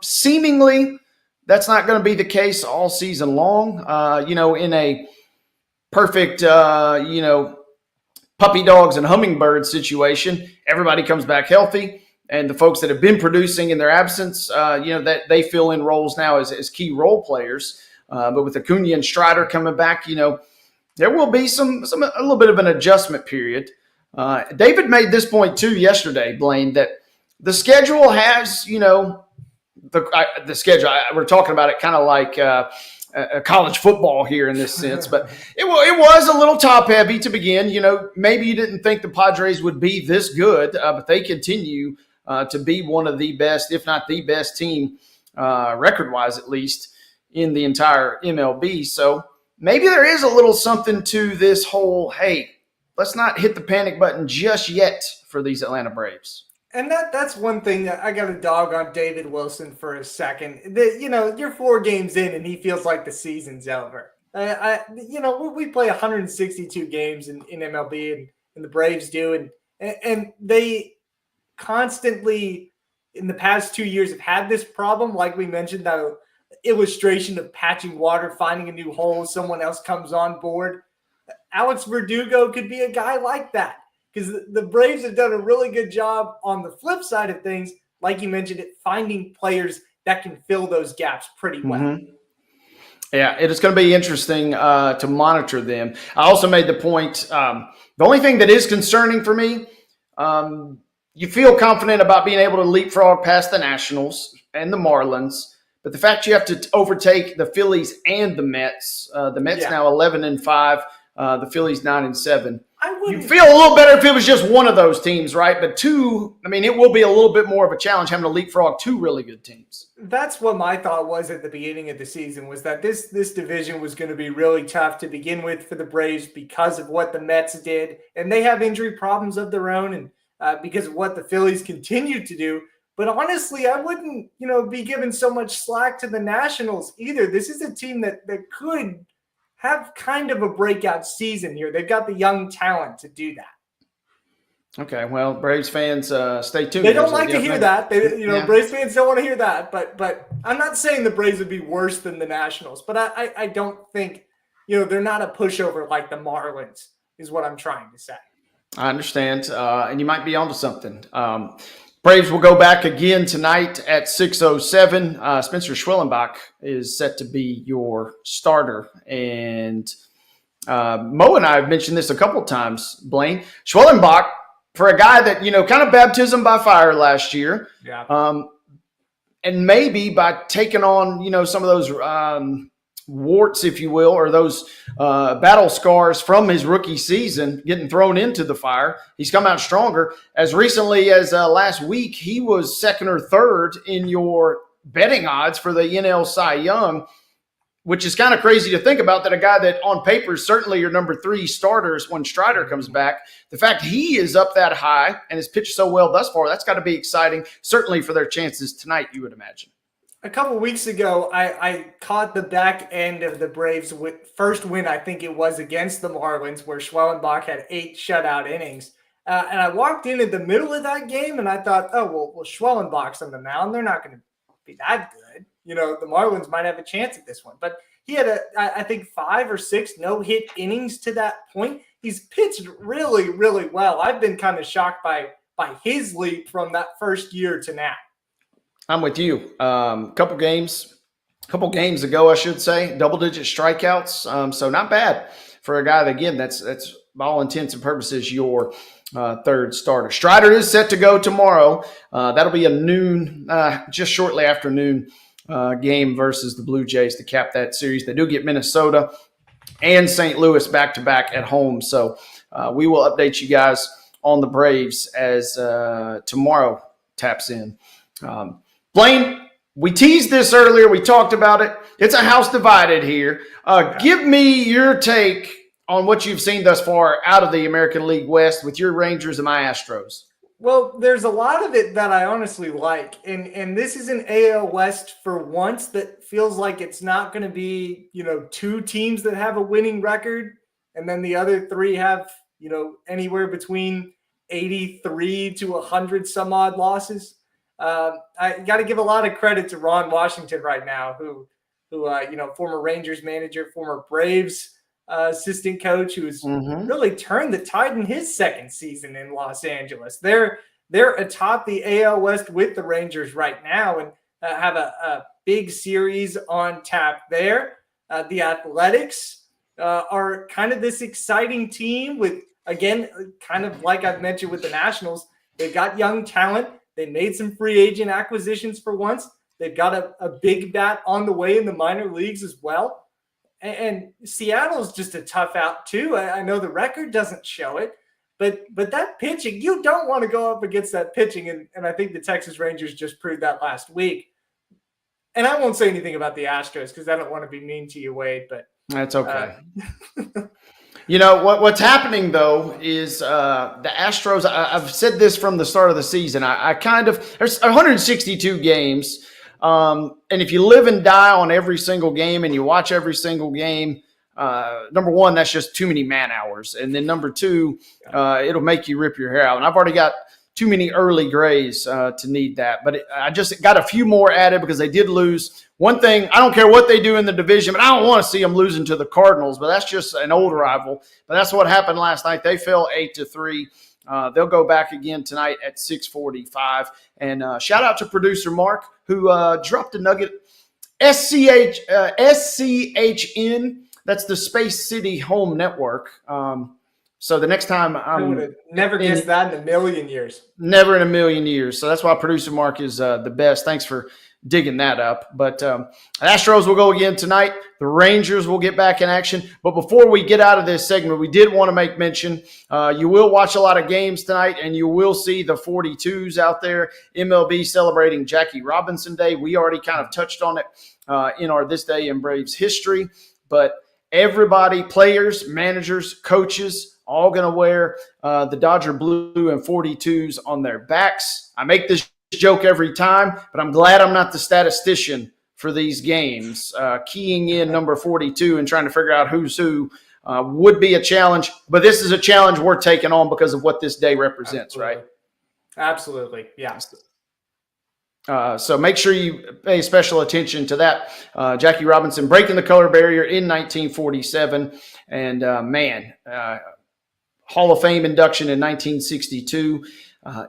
seemingly that's not going to be the case all season long. In a perfect, puppy dogs and hummingbirds situation, everybody comes back healthy. And the folks that have been producing in their absence, that they fill in roles now as key role players. But with Acuna and Strider coming back, there will be a little bit of an adjustment period. David made this point too yesterday, Blaine, that the schedule has, the schedule. We're talking about it kind of like college football here in this sense, but it was a little top heavy to begin. Maybe you didn't think the Padres would be this good, but they continue to be one of the best, if not the best team, record-wise at least, in the entire MLB. So maybe there is a little something to this whole, hey, let's not hit the panic button just yet for these Atlanta Braves. And that's one thing that I got to dog on David Wilson for a second. You're 4 games in and he feels like the season's over. We play 162 games in MLB and the Braves do. And they constantly in the past 2 years have had this problem. Like we mentioned, that illustration of patching water, finding a new hole, someone else comes on board. Alex Verdugo could be a guy like that, because the Braves have done a really good job on the flip side of things, like you mentioned, at finding players that can fill those gaps pretty well. Mm-hmm. Yeah, it is going to be interesting to monitor them. I also made the point, the only thing that is concerning for me, you feel confident about being able to leapfrog past the Nationals and the Marlins, but the fact you have to overtake the Phillies and the Mets, the Mets now 11-5, the Phillies 9-7. You feel a little better if it was just one of those teams, right? But two, it will be a little bit more of a challenge having to leapfrog 2 really good teams. That's what my thought was at the beginning of the season, was that this division was going to be really tough to begin with for the Braves because of what the Mets did. And they have injury problems of their own, and because of what the Phillies continue to do. But honestly, I wouldn't, be giving so much slack to the Nationals either. This is a team that could have kind of a breakout season here. They've got the young talent to do that. Okay, well, Braves fans, stay tuned. They don't like to hear that. Braves fans don't want to hear that. But I'm not saying the Braves would be worse than the Nationals. But I don't think, they're not a pushover like the Marlins is what I'm trying to say. I understand, and you might be onto something. Braves will go back again tonight at 6:07. Spencer Schwellenbach is set to be your starter. And Mo and I have mentioned this a couple of times, Blaine. Schwellenbach, for a guy that, kind of baptism by fire last year. Yeah. And maybe by taking on, some of those warts, if you will, or those battle scars from his rookie season, getting thrown into the fire, he's come out stronger. As recently as last week, he was 2nd or 3rd in your betting odds for the NL Cy Young, which is kind of crazy to think about, that a guy that on paper is certainly your number 3 starters when Strider comes back, the fact he is up that high and has pitched so well thus far, that's got to be exciting, certainly for their chances tonight, you would imagine. A couple of weeks ago, I caught the back end of the Braves' first win, I think it was, against the Marlins, where Schwellenbach had 8 shutout innings. And I walked in the middle of that game, and I thought, well, Schwellenbach's on the mound. They're not going to be that good. The Marlins might have a chance at this one. But he had, I think, 5 or 6 no-hit innings to that point. He's pitched really, really well. I've been kind of shocked by his leap from that first year to now. I'm with you. Couple games ago, I should say, double-digit strikeouts. So not bad for a guy that, again, that's by all intents and purposes your third starter. Strider is set to go tomorrow. That'll be a noon, just shortly after noon game versus the Blue Jays to cap that series. They do get Minnesota and St. Louis back-to-back at home. So we will update you guys on the Braves as tomorrow taps in. Blaine, we teased this earlier. We talked about it. It's a house divided here. Give me your take on what you've seen thus far out of the American League West with your Rangers and my Astros. Well, there's a lot of it that I honestly like. And this is an AL West for once that feels like it's not going to be, two teams that have a winning record and then the other three have, anywhere between 83 to 100 some odd losses. I got to give a lot of credit to Ron Washington right now, who former Rangers manager, former Braves assistant coach, who's really turned the tide in his second season in Los Angeles. They're atop the AL West with the Rangers right now and have a big series on tap there. The Athletics are kind of this exciting team with, again, kind of like I've mentioned with the Nationals, they've got young talent. They made some free agent acquisitions for once. They've got a big bat on the way in the minor leagues as well. And Seattle's just a tough out too. I know the record doesn't show it, but that pitching, you don't want to go up against that pitching. And I think the Texas Rangers just proved that last week. And I won't say anything about the Astros because I don't want to be mean to you, Wade, but that's okay. What's happening, though, is the Astros, I've said this from the start of the season. There's 162 games. And if you live and die on every single game and you watch every single game, number one, that's just too many man hours. And then number two, it'll make you rip your hair out. And I've already got too many early grays to need that. But I just got a few more added because they did lose. One thing, I don't care what they do in the division, but I don't want to see them losing to the Cardinals. But that's just an old rival. But that's what happened last night. They fell 8-3. They'll go back again tonight at 6:45. And shout out to producer Mark, who dropped a nugget. SCHN, that's the Space City Home Network. So the next time I would have never guessed that in a million years. Never in a million years. So that's why producer Mark is the best. Thanks for digging that up. But Astros will go again tonight. The Rangers will get back in action. But before we get out of this segment, we did want to make mention, you will watch a lot of games tonight, and you will see the 42s out there. MLB celebrating Jackie Robinson Day. We already kind of touched on it in our This Day in Braves history. But everybody, players, managers, coaches, all going to wear the Dodger blue and 42s on their backs. I make this joke every time, but I'm glad I'm not the statistician for these games. Keying in number 42 and trying to figure out who's who would be a challenge, but this is a challenge we're taking on because of what this day represents, Absolutely. Right? Absolutely, yeah. So make sure you pay special attention to that. Jackie Robinson breaking the color barrier in 1947, and Hall of Fame induction in 1962.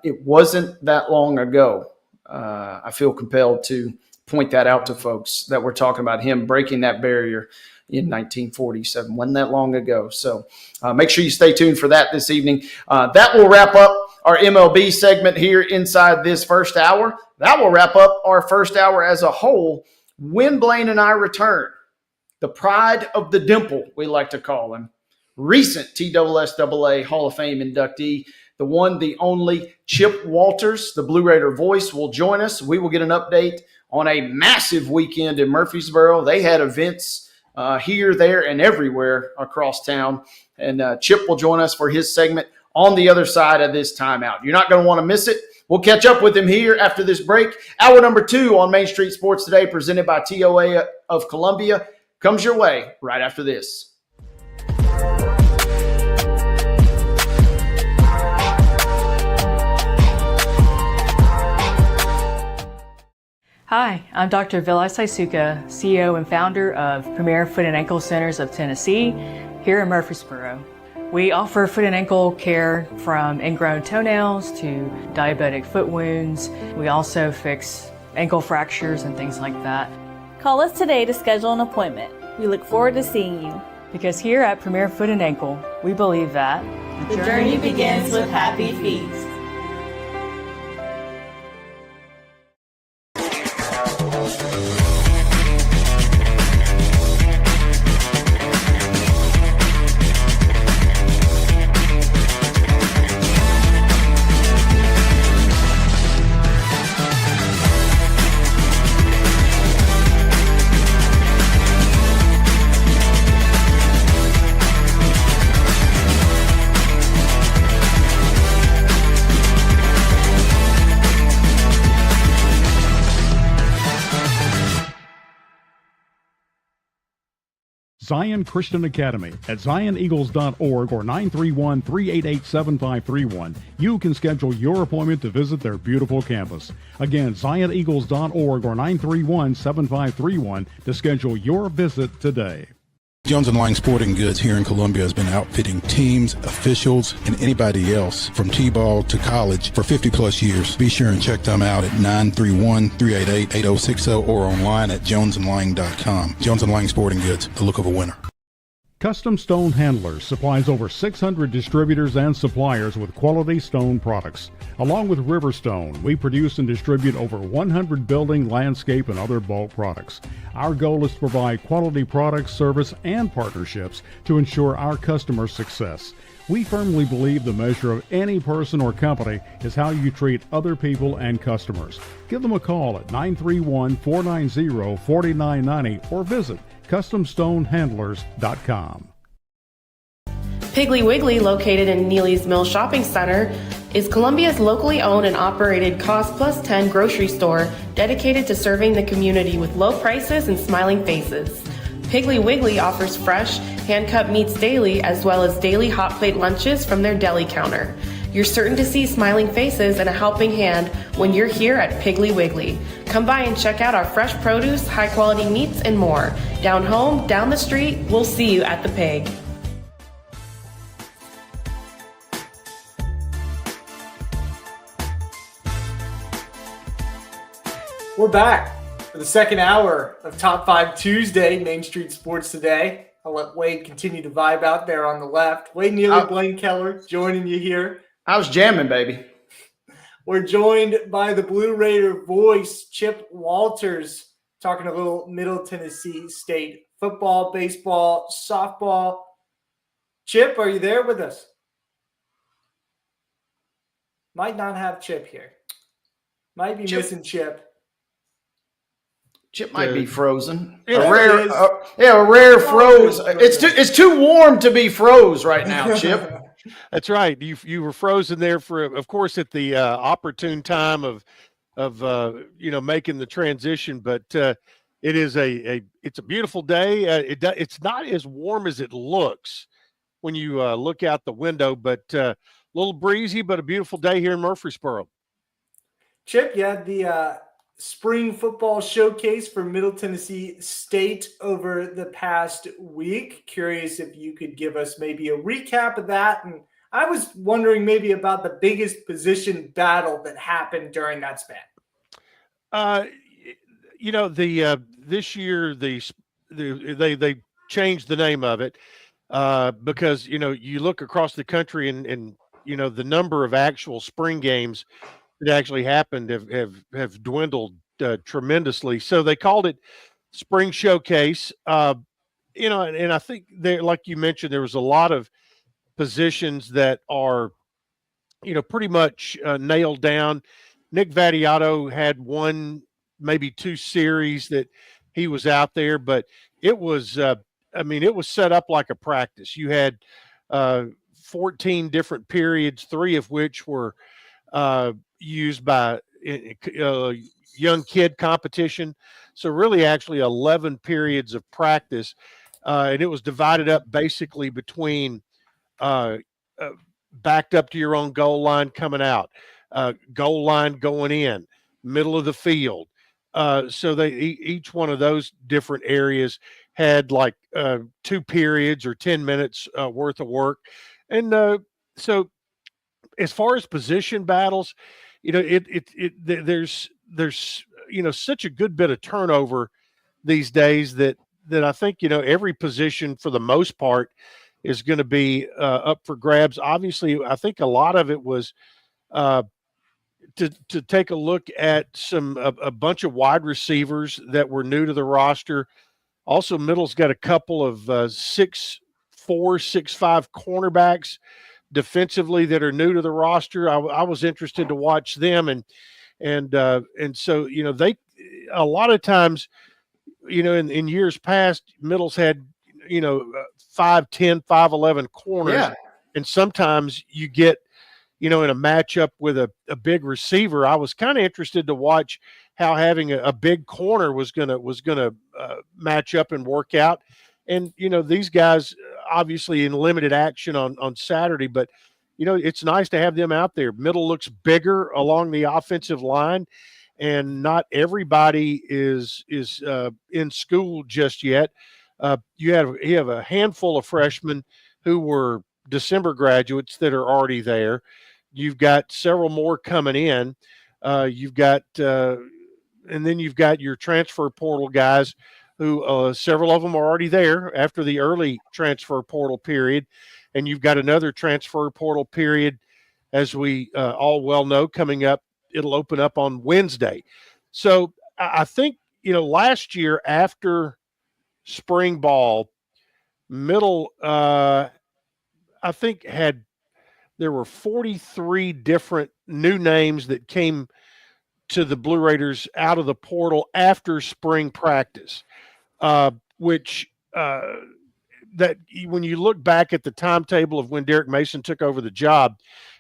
It wasn't that long ago. I feel compelled to point that out to folks that we're talking about him breaking that barrier in 1947. Wasn't that long ago. So make sure you stay tuned for that this evening. That will wrap up our MLB segment here inside this first hour. That will wrap up our first hour as a whole when Blaine and I return. The pride of the dimple, we like to call him. Recent TSSAA Hall of Fame inductee, the one, the only Chip Walters, the Blue Raider voice, will join us. We will get an update on a massive weekend in Murfreesboro. They had events here, there, and everywhere across town. And Chip will join us for his segment on the other side of this timeout. You're not going to want to miss it. We'll catch up with him here after this break. Hour number 2 on Main Street Sports Today, presented by TOA of Columbia, comes your way right after this. Hi, I'm Dr. Vilas Saisuka, CEO and founder of Premier Foot and Ankle Centers of Tennessee here in Murfreesboro. We offer foot and ankle care from ingrown toenails to diabetic foot wounds. We also fix ankle fractures and things like that. Call us today to schedule an appointment. We look forward to seeing you. Because here at Premier Foot and Ankle, we believe that the journey begins with happy feet. Zion Christian Academy at zioneagles.org or 931-388-7531. You can schedule your appointment to visit their beautiful campus. Again, zioneagles.org or 931-7531 to schedule your visit today. Jones & Lang Sporting Goods here in Columbia has been outfitting teams, officials, and anybody else from T-ball to college for 50-plus years. Be sure and check them out at 931-388-8060 or online at jonesandlang.com. Jones & Lang Sporting Goods, the look of a winner. Custom Stone Handlers supplies over 600 distributors and suppliers with quality stone products. Along with Riverstone, we produce and distribute over 100 building, landscape, and other bulk products. Our goal is to provide quality products, service, and partnerships to ensure our customers' success. We firmly believe the measure of any person or company is how you treat other people and customers. Give them a call at 931-490-4990 or visit CustomStoneHandlers.com. Piggly Wiggly, located in Neely's Mill Shopping Center, is Columbia's locally owned and operated Cost Plus 10 grocery store dedicated to serving the community with low prices and smiling faces. Piggly Wiggly offers fresh, hand-cut meats daily as well as daily hot plate lunches from their deli counter. You're certain to see smiling faces and a helping hand when you're here at Piggly Wiggly. Come by and check out our fresh produce, high-quality meats, and more. Down home, down the street, we'll see you at the Pig. We're back for the second hour of Top 5 Tuesday, Main Street Sports Today. I'll let Wade continue to vibe out there on the left. Wade Neely, Blaine Kellar joining you here. I was jamming, baby. We're joined by the Blue Raider voice, Chip Walters, talking a little Middle Tennessee State football, baseball, softball. Chip, are you there with us? Might not have Chip here. Might be missing Chip. Chip might be frozen. Yeah, a rare froze. It's too warm to be froze right now, Chip. That's right. You were frozen there for, of course, at the opportune time of making the transition. But it is it's a beautiful day. It's not as warm as it looks when you look out the window, but a little breezy, but a beautiful day here in Murfreesboro. Chip, you had the spring football showcase for Middle Tennessee State over the past week. Curious if you could give us maybe a recap of that. And I was wondering maybe about the biggest position battle that happened during that span. This year they changed the name of it because you look across the country and the number of actual spring games that actually happened have dwindled tremendously. So they called it Spring Showcase. And I think there, like you mentioned, there was a lot of positions that are, pretty much nailed down. Nick Vattiato had one, maybe two series that he was out there, but it was, it was set up like a practice. You had 14 different periods, 3 of which were used by young kid competition. So really actually 11 periods of practice. And it was divided up basically between backed up to your own goal line coming out, goal line going in, middle of the field. So they each one of those different areas had like 2 periods or 10 minutes worth of work. And so as far as position battles, there's such a good bit of turnover these days that I think, every position for the most part is going to be up for grabs. Obviously, I think a lot of it was to take a look at a bunch of wide receivers that were new to the roster. Also, Middle's got a couple of 6'4", 6'5" cornerbacks defensively that are new to the roster. I was interested to watch them, and so they a lot of times, in years past, Middle's had 5'10", 5'11" corners, Yeah. and sometimes you get in a matchup with a big receiver. I was kind of interested to watch how having a big corner was gonna match up and work out. And these guys obviously in limited action on Saturday, but it's nice to have them out there. Middle looks bigger along the offensive line, and not everybody is in school just yet. You have a handful of freshmen who were December graduates that are already there. You've got several more coming in. You've got and then you've got your transfer portal guys who several of them are already there after the early transfer portal period. And you've got another transfer portal period, as we all well know, coming up. It'll open up on Wednesday. So I think, last year after spring ball, Middle, I think there were 43 different new names that came to the Blue Raiders out of the portal after spring practice, which that when you look back at the timetable of when Derek Mason took over the job,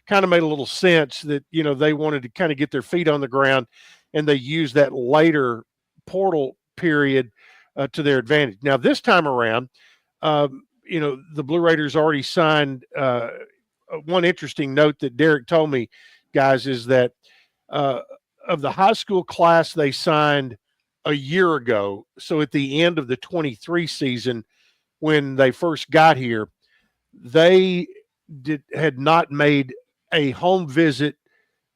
kind of made a little sense that, they wanted to kind of get their feet on the ground, and they used that later portal period to their advantage. Now, this time around, the Blue Raiders already signed one interesting note that Derek told me, guys, is that of the high school class they signed a year ago, so at the end of the 23 season when they first got here, they had not made a home visit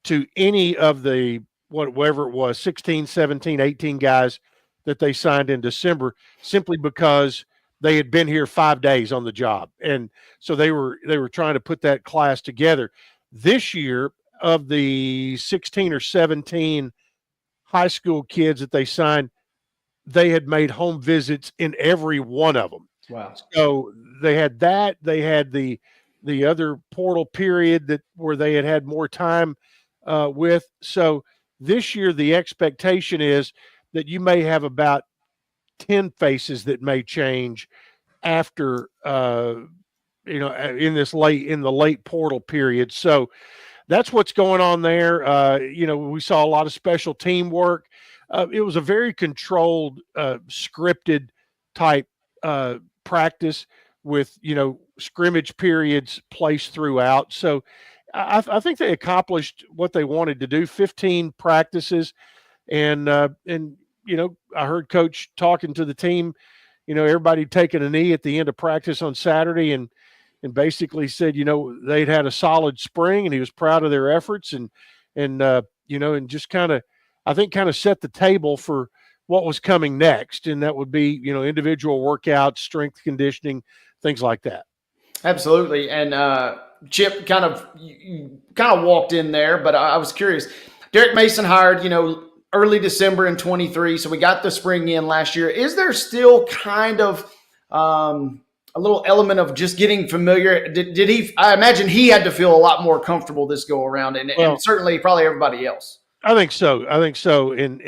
to any of the whatever it was, 16, 17, 18 guys that they signed in December, simply because they had been here 5 days on the job. And so they were trying to put that class together. This year, of the 16 or 17 high school kids that they signed, they had made home visits in every one of them. Wow. So they had that. They had the other portal period where they had more time with. So this year, the expectation is that you may have about 10 faces that may change after in the late portal period. So that's what's going on there. We saw a lot of special teamwork. It was a very controlled, scripted type practice with scrimmage periods placed throughout. So I think they accomplished what they wanted to do. 15 practices, and I heard Coach talking to the team. Everybody taking a knee at the end of practice on Saturday, and basically said, they'd had a solid spring, and he was proud of their efforts, and just kind of set the table for what was coming next, and that would be, individual workouts, strength conditioning, things like that. Absolutely. And Chip kind of walked in there, but I was curious. Derek Mason hired, early December in 23, so we got the spring in last year. Is there still kind of a little element of just getting familiar? Did he? I imagine he had to feel a lot more comfortable this go around, and certainly probably everybody else. I think so. And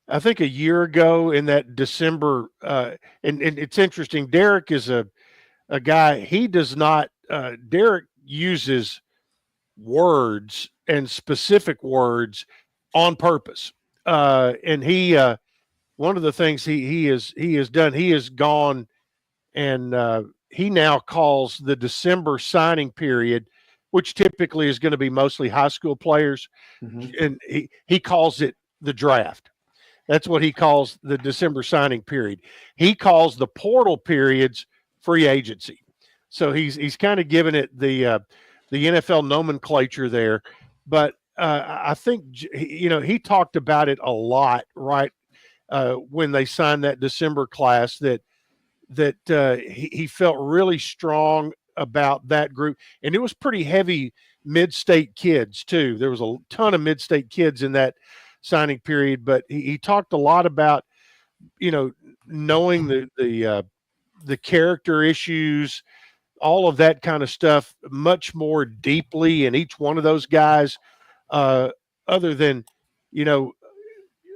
I think a year ago in that December, and it's interesting. Derek is a guy. He does not. Derek uses words and specific words on purpose. And he, one of the things he has done, he has gone and he now calls the December signing period, which typically is going to be mostly high school players. Mm-hmm. And he calls it the draft. That's what he calls the December signing period. He calls the portal periods free agency. So he's kind of given it the NFL nomenclature there. But I think, he talked about it a lot, right? When they signed that December class, that he felt really strong about that group. And it was pretty heavy mid-state kids too. There was a ton of mid-state kids in that signing period, but he talked a lot about, knowing the character issues, all of that kind of stuff much more deeply in each one of those guys, other than,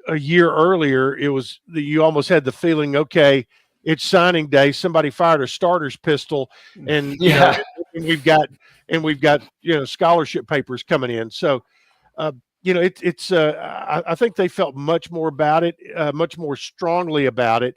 a year earlier, you almost had the feeling, okay, it's signing day. Somebody fired a starter's pistol, and and we've got scholarship papers coming in. So, I think they felt much more about it, much more strongly about it,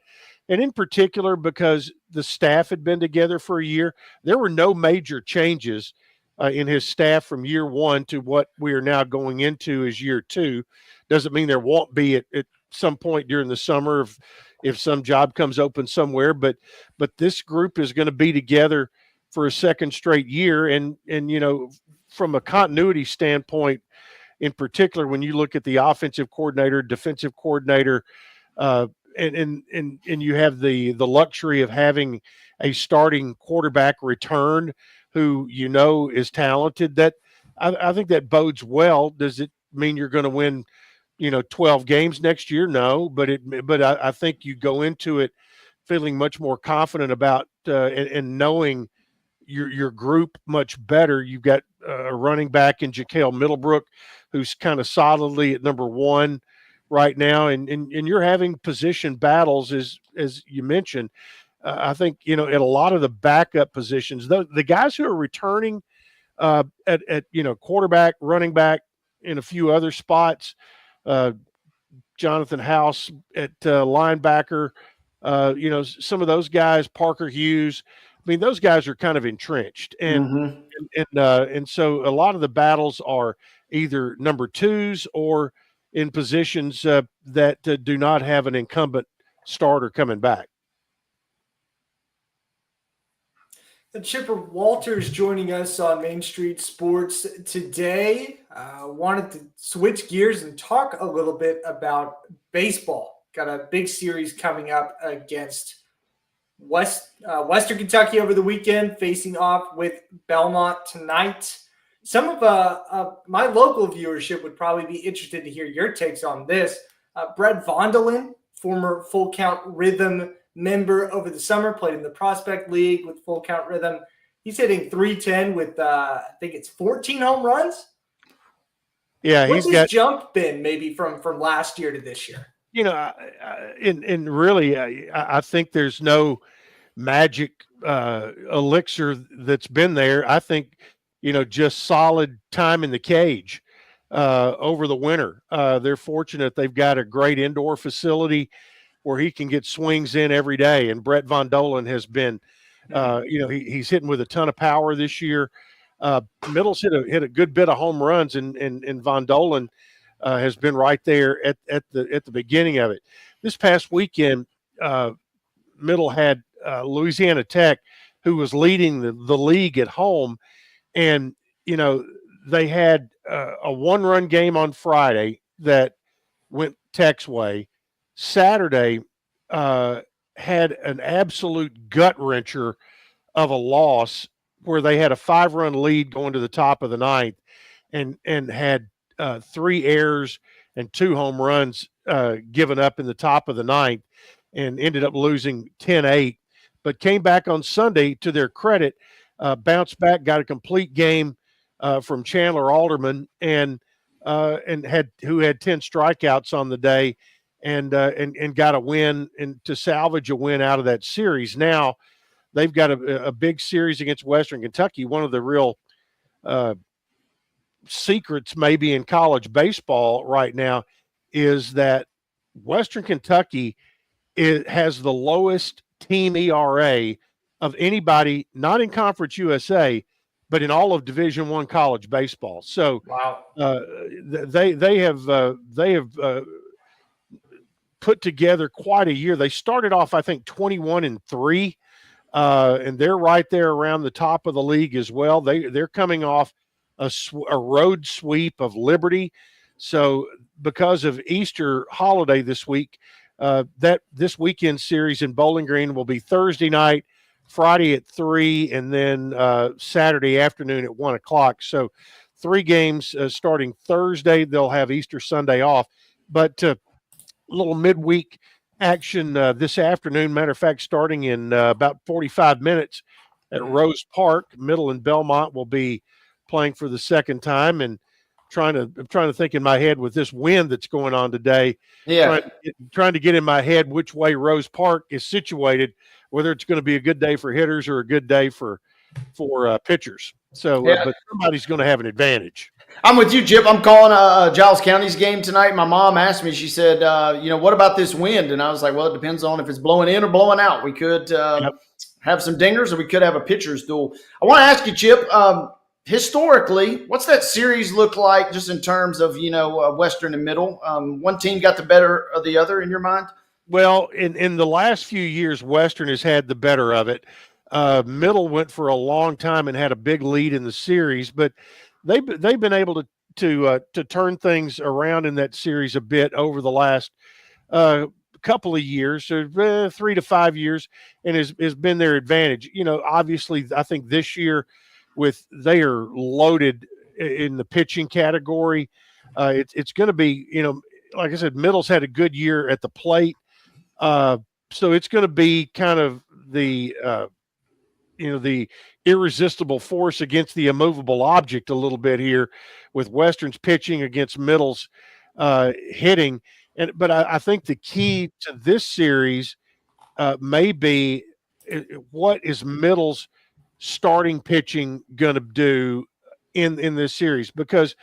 and in particular because the staff had been together for a year. There were no major changes in his staff from year one to what we are now going into as year two. Doesn't mean there won't be at some point during the summer if some job comes open somewhere, but this group is going to be together for a second straight year. And from a continuity standpoint, in particular, when you look at the offensive coordinator, defensive coordinator, and you have the luxury of having a starting quarterback return who is talented, that I think that bodes well. Does it mean you're going to win 12 games next year? No, but I think you go into it feeling much more confident about and knowing your group much better. You've got a running back in Jaquel Middlebrook who's kind of solidly at number one right now, and you're having position battles as you mentioned. I think at a lot of the backup positions, the guys who are returning at quarterback, running back, in a few other spots, Jonathan House at linebacker, some of those guys, Parker Hughes. I mean, those guys are kind of entrenched, and so a lot of the battles are either number twos or in positions that do not have an incumbent starter coming back. Chipper Walters joining us on Main Street Sports today. Wanted to switch gears and talk a little bit about baseball. Got a big series coming up against Western Kentucky over the weekend, facing off with Belmont tonight. Some of my local viewership would probably be interested to hear your takes on this. Brett Vondelin, former Full Count Rhythm member over the summer, played in the Prospect League with Full Count Rhythm. He's hitting .310 with I think it's 14 home runs. Yeah, what's his jump been maybe from last year to this year? And really, I think there's no magic elixir that's been there. I think just solid time in the cage over the winter. They're fortunate they've got a great indoor facility where he can get swings in every day. And Brett Vondelin has been, he's hitting with a ton of power this year. Middle's hit a good bit of home runs, and Vondelin has been right there at the beginning of it. This past weekend, Middle had Louisiana Tech, who was leading the league at home, and they had a one-run game on Friday that went Tech's way. Saturday had an absolute gut-wrencher of a loss where they had a 5-run lead going to the top of the ninth and had 3 errors and 2 home runs given up in the top of the ninth and ended up losing 10-8, but came back on Sunday, to their credit, bounced back, got a complete game from Chandler Alderman and had 10 strikeouts on the day, and got a win and to salvage a win out of that series. Now they've got a big series against Western Kentucky. One of the real secrets maybe in college baseball right now is that Western Kentucky has the lowest team ERA of anybody, not in Conference USA, but in all of Division I college baseball. So wow. They have put together quite a year. They started off, I think, 21-3, and they're right there around the top of the league as well. They're coming off a road sweep of Liberty. So because of Easter holiday this week, that this weekend series in Bowling Green will be Thursday night, Friday at 3, and then Saturday afternoon at 1 o'clock. So 3 games starting Thursday. They'll have Easter Sunday off, but a little midweek action this afternoon. Matter of fact, starting in about 45 minutes at Rose Park, Middle and Belmont will be playing for the second time. And I'm trying to think in my head with this wind that's going on today. Yeah. Trying to get in my head which way Rose Park is situated, whether it's going to be a good day for hitters or a good day for pitchers. So, but somebody's going to have an advantage. I'm with you, Chip. I'm calling Giles County's game tonight. My mom asked me, she said, what about this wind? And I was like, well, it depends on if it's blowing in or blowing out. We could have some dingers or we could have a pitcher's duel. I want to ask you, Chip, historically, what's that series look like just in terms of, Western and Middle? One team got the better of the other in your mind? Well, in the last few years, Western has had the better of it. Middle went for a long time and had a big lead in the series, but they've been able to turn things around in that series a bit over the last couple of years, 3 to 5 years, and has been their advantage. Obviously, I think this year they are loaded in the pitching category. It's going to be, like I said, Middle's had a good year at the plate. So it's going to be kind of the irresistible force against the immovable object a little bit here with Western's pitching against Middle's hitting. But I think the key to this series may be what is Middle's starting pitching going to do in this series, because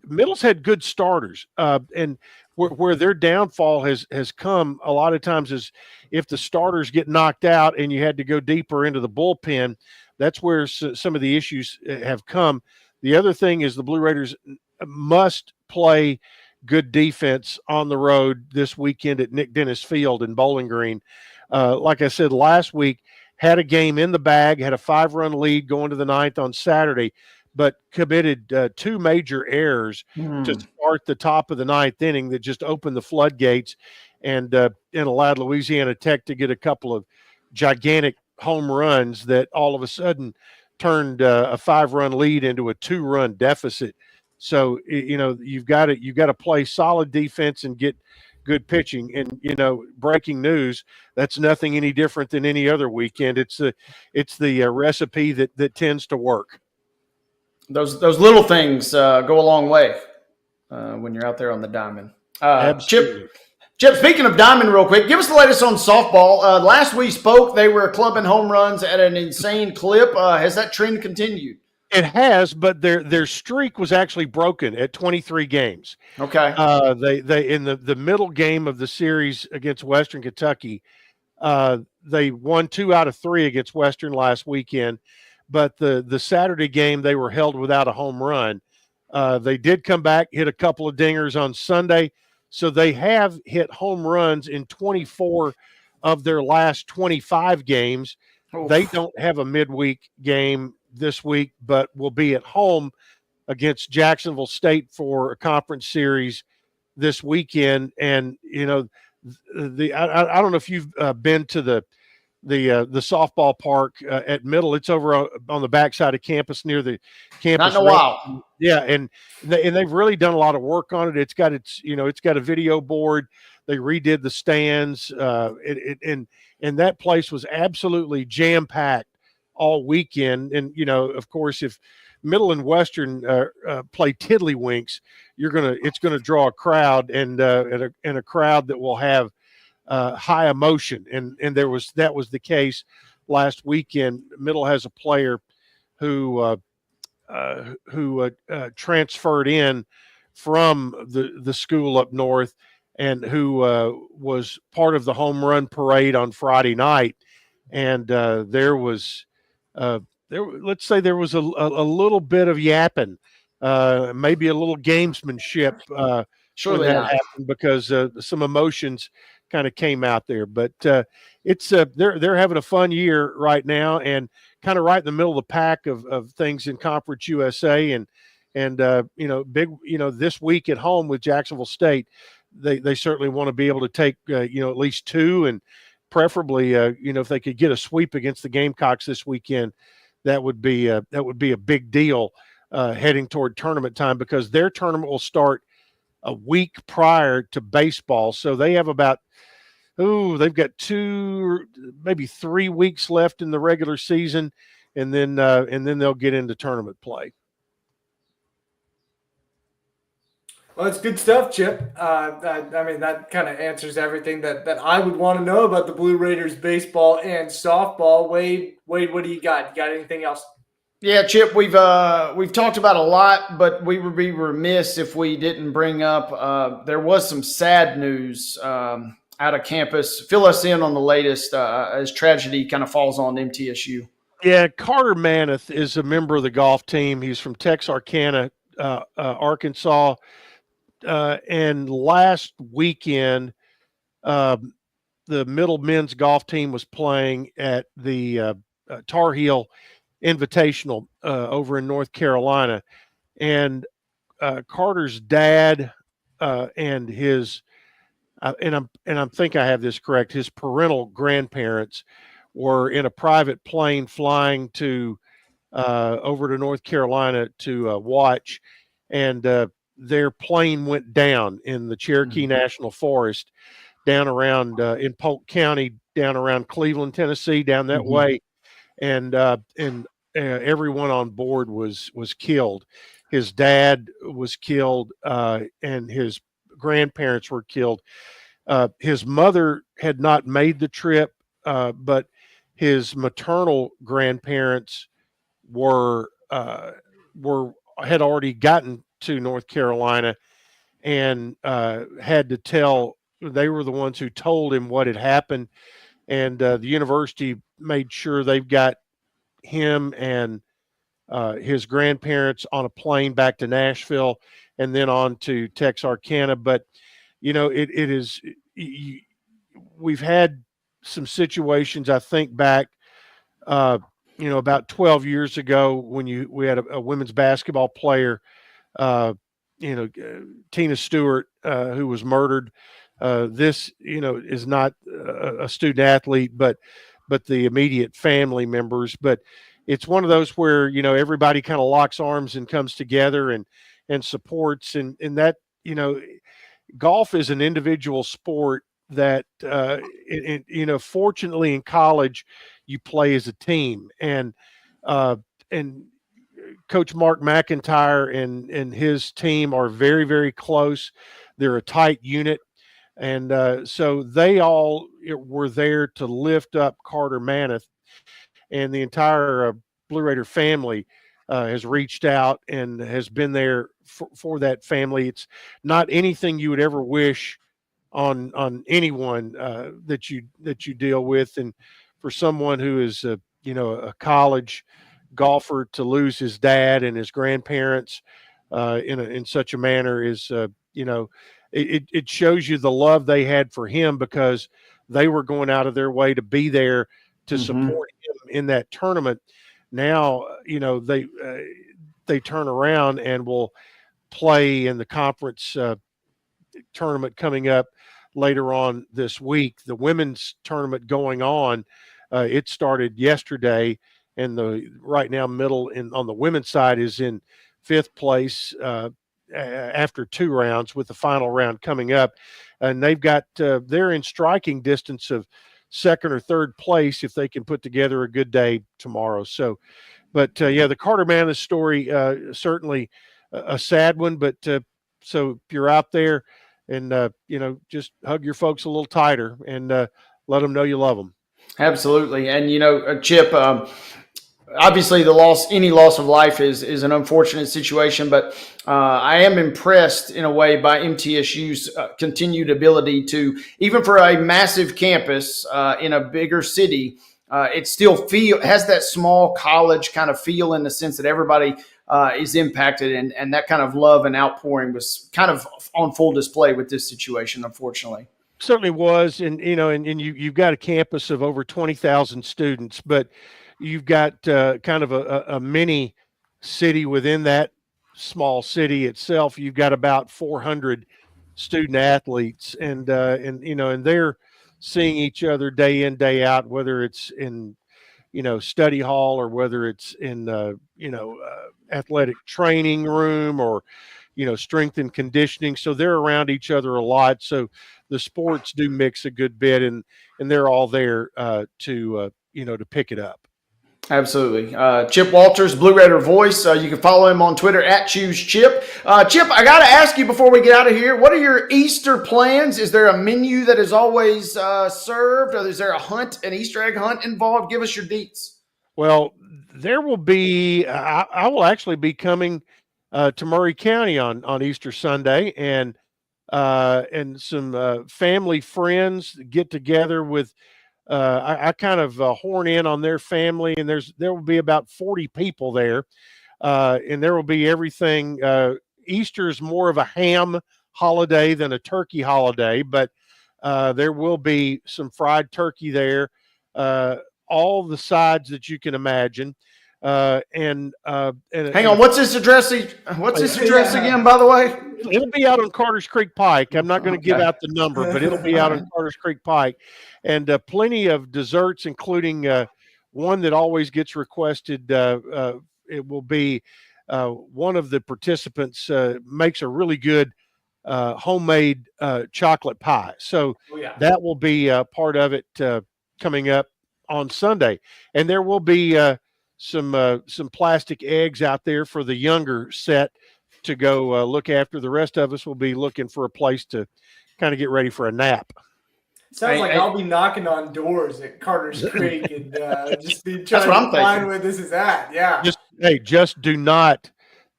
Middle's had good starters, and where their downfall has come a lot of times is if the starters get knocked out and you had to go deeper into the bullpen. That's where some of the issues have come. The other thing is the Blue Raiders must play good defense on the road this weekend at Nick Dennis Field in Bowling Green. Like I said last week, had a game in the bag, had a 5-run lead going to the 9th on Saturday, but committed 2 major errors to start the top of the 9th inning that just opened the floodgates and allowed Louisiana Tech to get a couple of gigantic home runs that all of a sudden turned a 5-run lead into a 2-run deficit. So, you've got to play solid defense and get good pitching. And, breaking news, that's nothing any different than any other weekend. It's the recipe that tends to work. Those little things go a long way when you're out there on the diamond. Chip, speaking of diamond real quick, give us the latest on softball. Last we spoke, they were clubbing home runs at an insane clip. Has that trend continued? It has, but their streak was actually broken at 23 games. Okay. They in the middle game of the series against Western Kentucky, they won 2 out of 3 against Western last weekend. But the Saturday game, they were held without a home run. They did come back, hit a couple of dingers on Sunday. So they have hit home runs in 24 of their last 25 games. Oof. They don't have a midweek game this week, but will be at home against Jacksonville State for a conference series this weekend. And, I don't know if you've been to the softball park at Middle. It's over on the backside of campus near the campus. Not in a while. Yeah, and they've really done a lot of work on it. It's got a video board. They redid the stands, and that place was absolutely jam packed all weekend. And of course, if Middle and Western play tiddlywinks, it's gonna draw a crowd and a crowd that will have high emotion, and that was the case last weekend. Middle has a player who transferred in from the school up north, and who was part of the home run parade on Friday night. And there was a little bit of yapping, maybe a little gamesmanship. Surely when that not. happened, because some emotions kind of came out there. But it's they're having a fun year right now, and kind of right in the middle of the pack of things in Conference USA. And and this week at home with Jacksonville State, they certainly want to be able to take at least two, and preferably if they could get a sweep against the Gamecocks this weekend, that would be a big deal heading toward tournament time, because their tournament will start a week prior to baseball. So they have they've got 2, maybe 3 weeks left in the regular season, and then they'll get into tournament play. Well, it's good stuff, Chip. That kind of answers everything that I would want to know about the Blue Raiders baseball and softball. Wade, what do you got? You got anything else? Yeah, Chip, we've talked about a lot, but we would be remiss if we didn't bring up there was some sad news out of campus. Fill us in on the latest as tragedy kind of falls on MTSU. Yeah, Carter Manath is a member of the golf team. He's from Texarkana, Arkansas. And last weekend, the middle men's golf team was playing at the Tar Heel Invitational over in North Carolina, and Carter's dad and his and I think I have this correct. His parental grandparents were in a private plane flying to over to North Carolina to watch, and their plane went down in the Cherokee National Forest, down around in Polk County, down around Cleveland, Tennessee, down that way. And everyone on board was killed. His dad was killed, and his grandparents were killed. His mother had not made the trip, but his maternal grandparents had already gotten to North Carolina, and had to tell. They were the ones who told him what had happened. And the university made sure they've got him and his grandparents on a plane back to Nashville, and then on to Texarkana. But it is. We've had some situations. I think back, about 12 years ago when we had a women's basketball player, Tina Stewart, who was murdered. This, is not a student athlete, but the immediate family members. But it's one of those where, everybody kind of locks arms and comes together and supports. And that, golf is an individual sport that, fortunately in college, you play as a team. And Coach Mark McIntyre and his team are very, very close. They're a tight unit. And so they all were there to lift up Carter Manath, and the entire Blue Raider family has reached out and has been there for that family. It's not anything you would ever wish on anyone that you deal with, and for someone who is a college golfer to lose his dad and his grandparents in such a manner is it shows you the love they had for him, because they were going out of their way to be there to support him in that tournament. Now, they turn around and will play in the conference tournament coming up later on this week. The women's tournament going on, it started yesterday, and right now middle on the women's side is in 5th place after 2 rounds, with the final round coming up, and they've got they're in striking distance of 2nd or 3rd place if they can put together a good day tomorrow. So, but the Carter Manath story, certainly a sad one, but so if you're out there and just hug your folks a little tighter and let them know you love them. Absolutely. And Chip, obviously any loss of life is an unfortunate situation, but I am impressed in a way by MTSU's continued ability to, even for a massive campus in a bigger city, it still has that small college kind of feel, in the sense that everybody is impacted, and that kind of love and outpouring was kind of on full display with this situation, unfortunately. Certainly was. And you've got a campus of over 20,000 students, but you've got kind of a mini city within that small city itself, you've got about 400 student athletes, and they're seeing each other day in, day out, whether it's in study hall or whether it's in athletic training room or strength and conditioning. So they're around each other a lot. So the sports do mix a good bit, and they're all there to pick it up. Absolutely. Chip Walters, Blue Raider Voice. You can follow him on Twitter at ChooseChip. Chip, I got to ask you before we get out of here, what are your Easter plans? Is there a menu that is always served, or is there an Easter egg hunt involved? Give us your deets. Well, there will be, I will actually be coming to Murray County on Easter Sunday, and some family friends get together with, I kind of horn in on their family, and there will be about 40 people there, and there will be everything. Easter is more of a ham holiday than a turkey holiday, but there will be some fried turkey there, all the sides that you can imagine. And hang on, what's this address? What's this address again, by the way? It'll be out on Carter's Creek Pike. I'm not going to give out the number, but it'll be out on Carter's Creek Pike, and plenty of desserts, including one that always gets requested. It will be one of the participants makes a really good homemade chocolate pie. So that will be part of it coming up on Sunday, and there will be some plastic eggs out there for the younger set to go look after. The rest of us will be looking for a place to kind of get ready for a nap. Sounds like I'll be knocking on doors at Carter's Creek and just be trying to find where this is at. Yeah. Just do not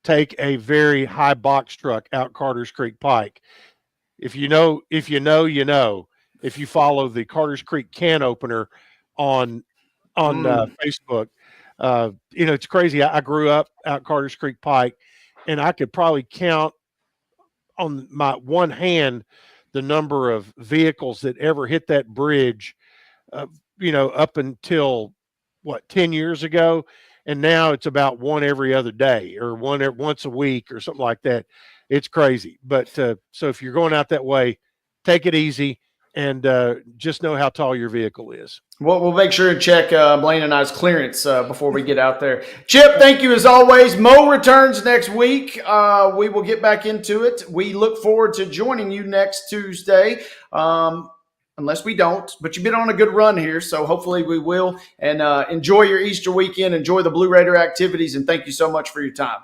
take a very high box truck out Carter's Creek Pike. If you know. If you follow the Carter's Creek can opener on Facebook, it's crazy. I grew up out Carter's Creek Pike, and I could probably count on my one hand the number of vehicles that ever hit that bridge, up until 10 years ago. And now it's about one every other day or once a week or something like that. It's crazy. But so if you're going out that way, take it easy and just know how tall your vehicle is. Well, we'll make sure to check Blaine and I's clearance before we get out there. Chip, thank you as always. Mo returns next week. We will get back into it. We look forward to joining you next Tuesday, unless we don't. But you've been on a good run here, so hopefully we will. And enjoy your Easter weekend. Enjoy the Blue Raider activities, and thank you so much for your time.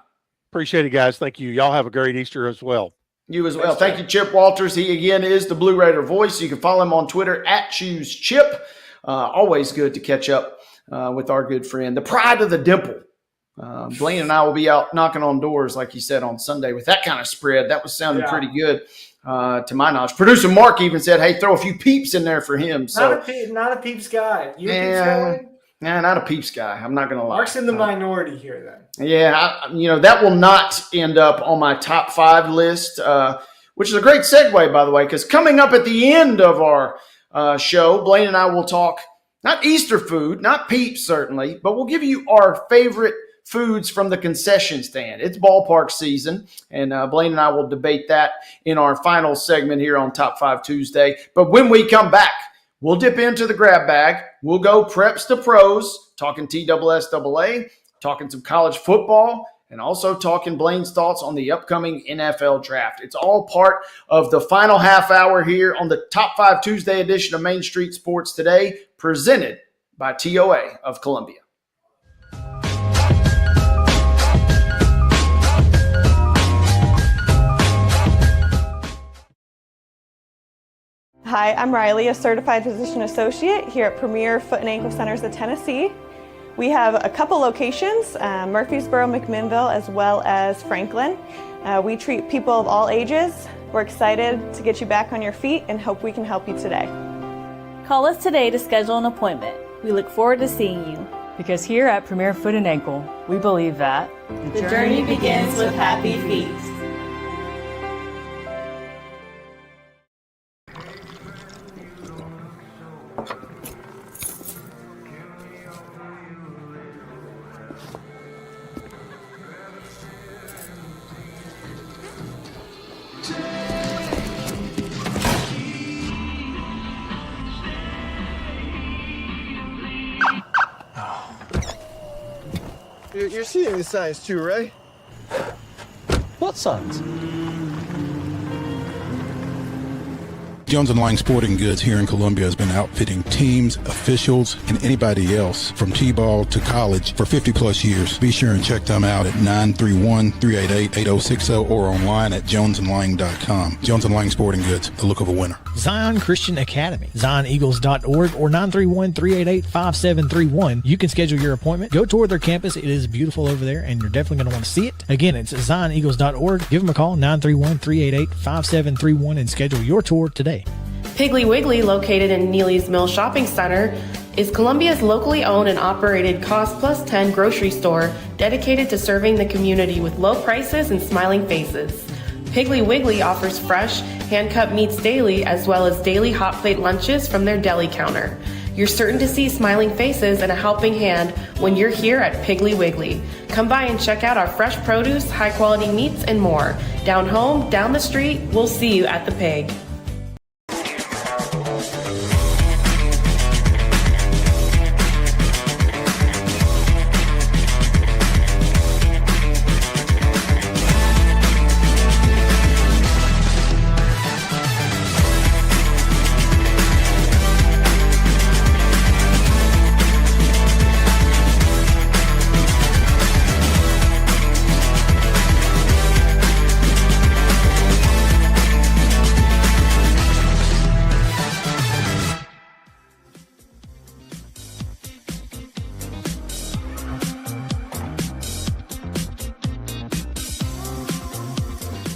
Appreciate it, guys. Thank you. Y'all have a great Easter as well. You as well. Thank you, Chip Walters. He, again, is the Blue Raider Voice. You can follow him on Twitter at ChooseChip. Always good to catch up with our good friend, the pride of the dimple. Blaine and I will be out knocking on doors, like he said, on Sunday with that kind of spread. That was sounding pretty good to my knowledge. Producer Mark even said, hey, throw a few peeps in there for him. So not a peeps guy. You a peeps guy? Nah, not a peeps guy. I'm not going to lie. Mark's in the minority here then. Yeah, that will not end up on my top 5 list, which is a great segue, by the way, because coming up at the end of our show, Blaine and I will talk not Easter food, not peeps certainly, but we'll give you our favorite foods from the concession stand. It's ballpark season, and Blaine and I will debate that in our final segment here on Top 5 Tuesday. But when we come back, we'll dip into the grab bag. We'll go preps to pros, talking TSSAA, talking some college football, and also talking Blaine's thoughts on the upcoming NFL draft. It's all part of the final half hour here on the Top 5 Tuesday edition of Main Street Sports Today, presented by TOA of Columbia. Hi, I'm Riley, a certified physician associate here at Premier Foot and Ankle Centers of Tennessee. We have a couple locations, Murfreesboro, McMinnville, as well as Franklin. We treat people of all ages. We're excited to get you back on your feet and hope we can help you today. Call us today to schedule an appointment. We look forward to seeing you. Because here at Premier Foot and Ankle, we believe that the journey begins with happy feet. You're seeing the signs too, right? What signs? Jones and Lang Sporting Goods here in Columbia has been outfitting teams, officials, and anybody else from T-ball to college for 50 plus years. Be sure and check them out at 931-388-8060 or online at jonesandlang.com. Jones and Lang Sporting Goods, the look of a winner. Zion Christian Academy, zioneagles.org or 931-388-5731. You can schedule your appointment. Go tour their campus. It is beautiful over there, and you're definitely going to want to see it. Again, it's zioneagles.org. Give them a call, 931-388-5731, and schedule your tour today. Piggly Wiggly, located in Neely's Mill Shopping Center, is Columbia's locally owned and operated Cost Plus 10 grocery store dedicated to serving the community with low prices and smiling faces. Piggly Wiggly offers fresh, hand-cut meats daily, as well as daily hot plate lunches from their deli counter. You're certain to see smiling faces and a helping hand when you're here at Piggly Wiggly. Come by and check out our fresh produce, high-quality meats, and more. Down home, down the street, we'll see you at the Pig.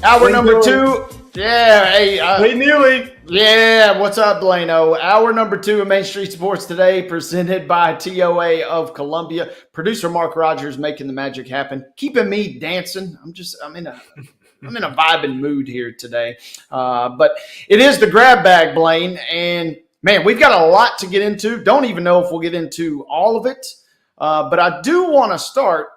Hour number two. Yeah, hey. Hey, Neely. Yeah, what's up, Blaino? Hour number two of Main Street Sports today, presented by TOA of Columbia. Producer Mark Rogers making the magic happen, keeping me dancing. I'm in a vibing mood here today. But it is the grab bag, Blaine, and man, we've got a lot to get into. Don't even know if we'll get into all of it. But I do want to start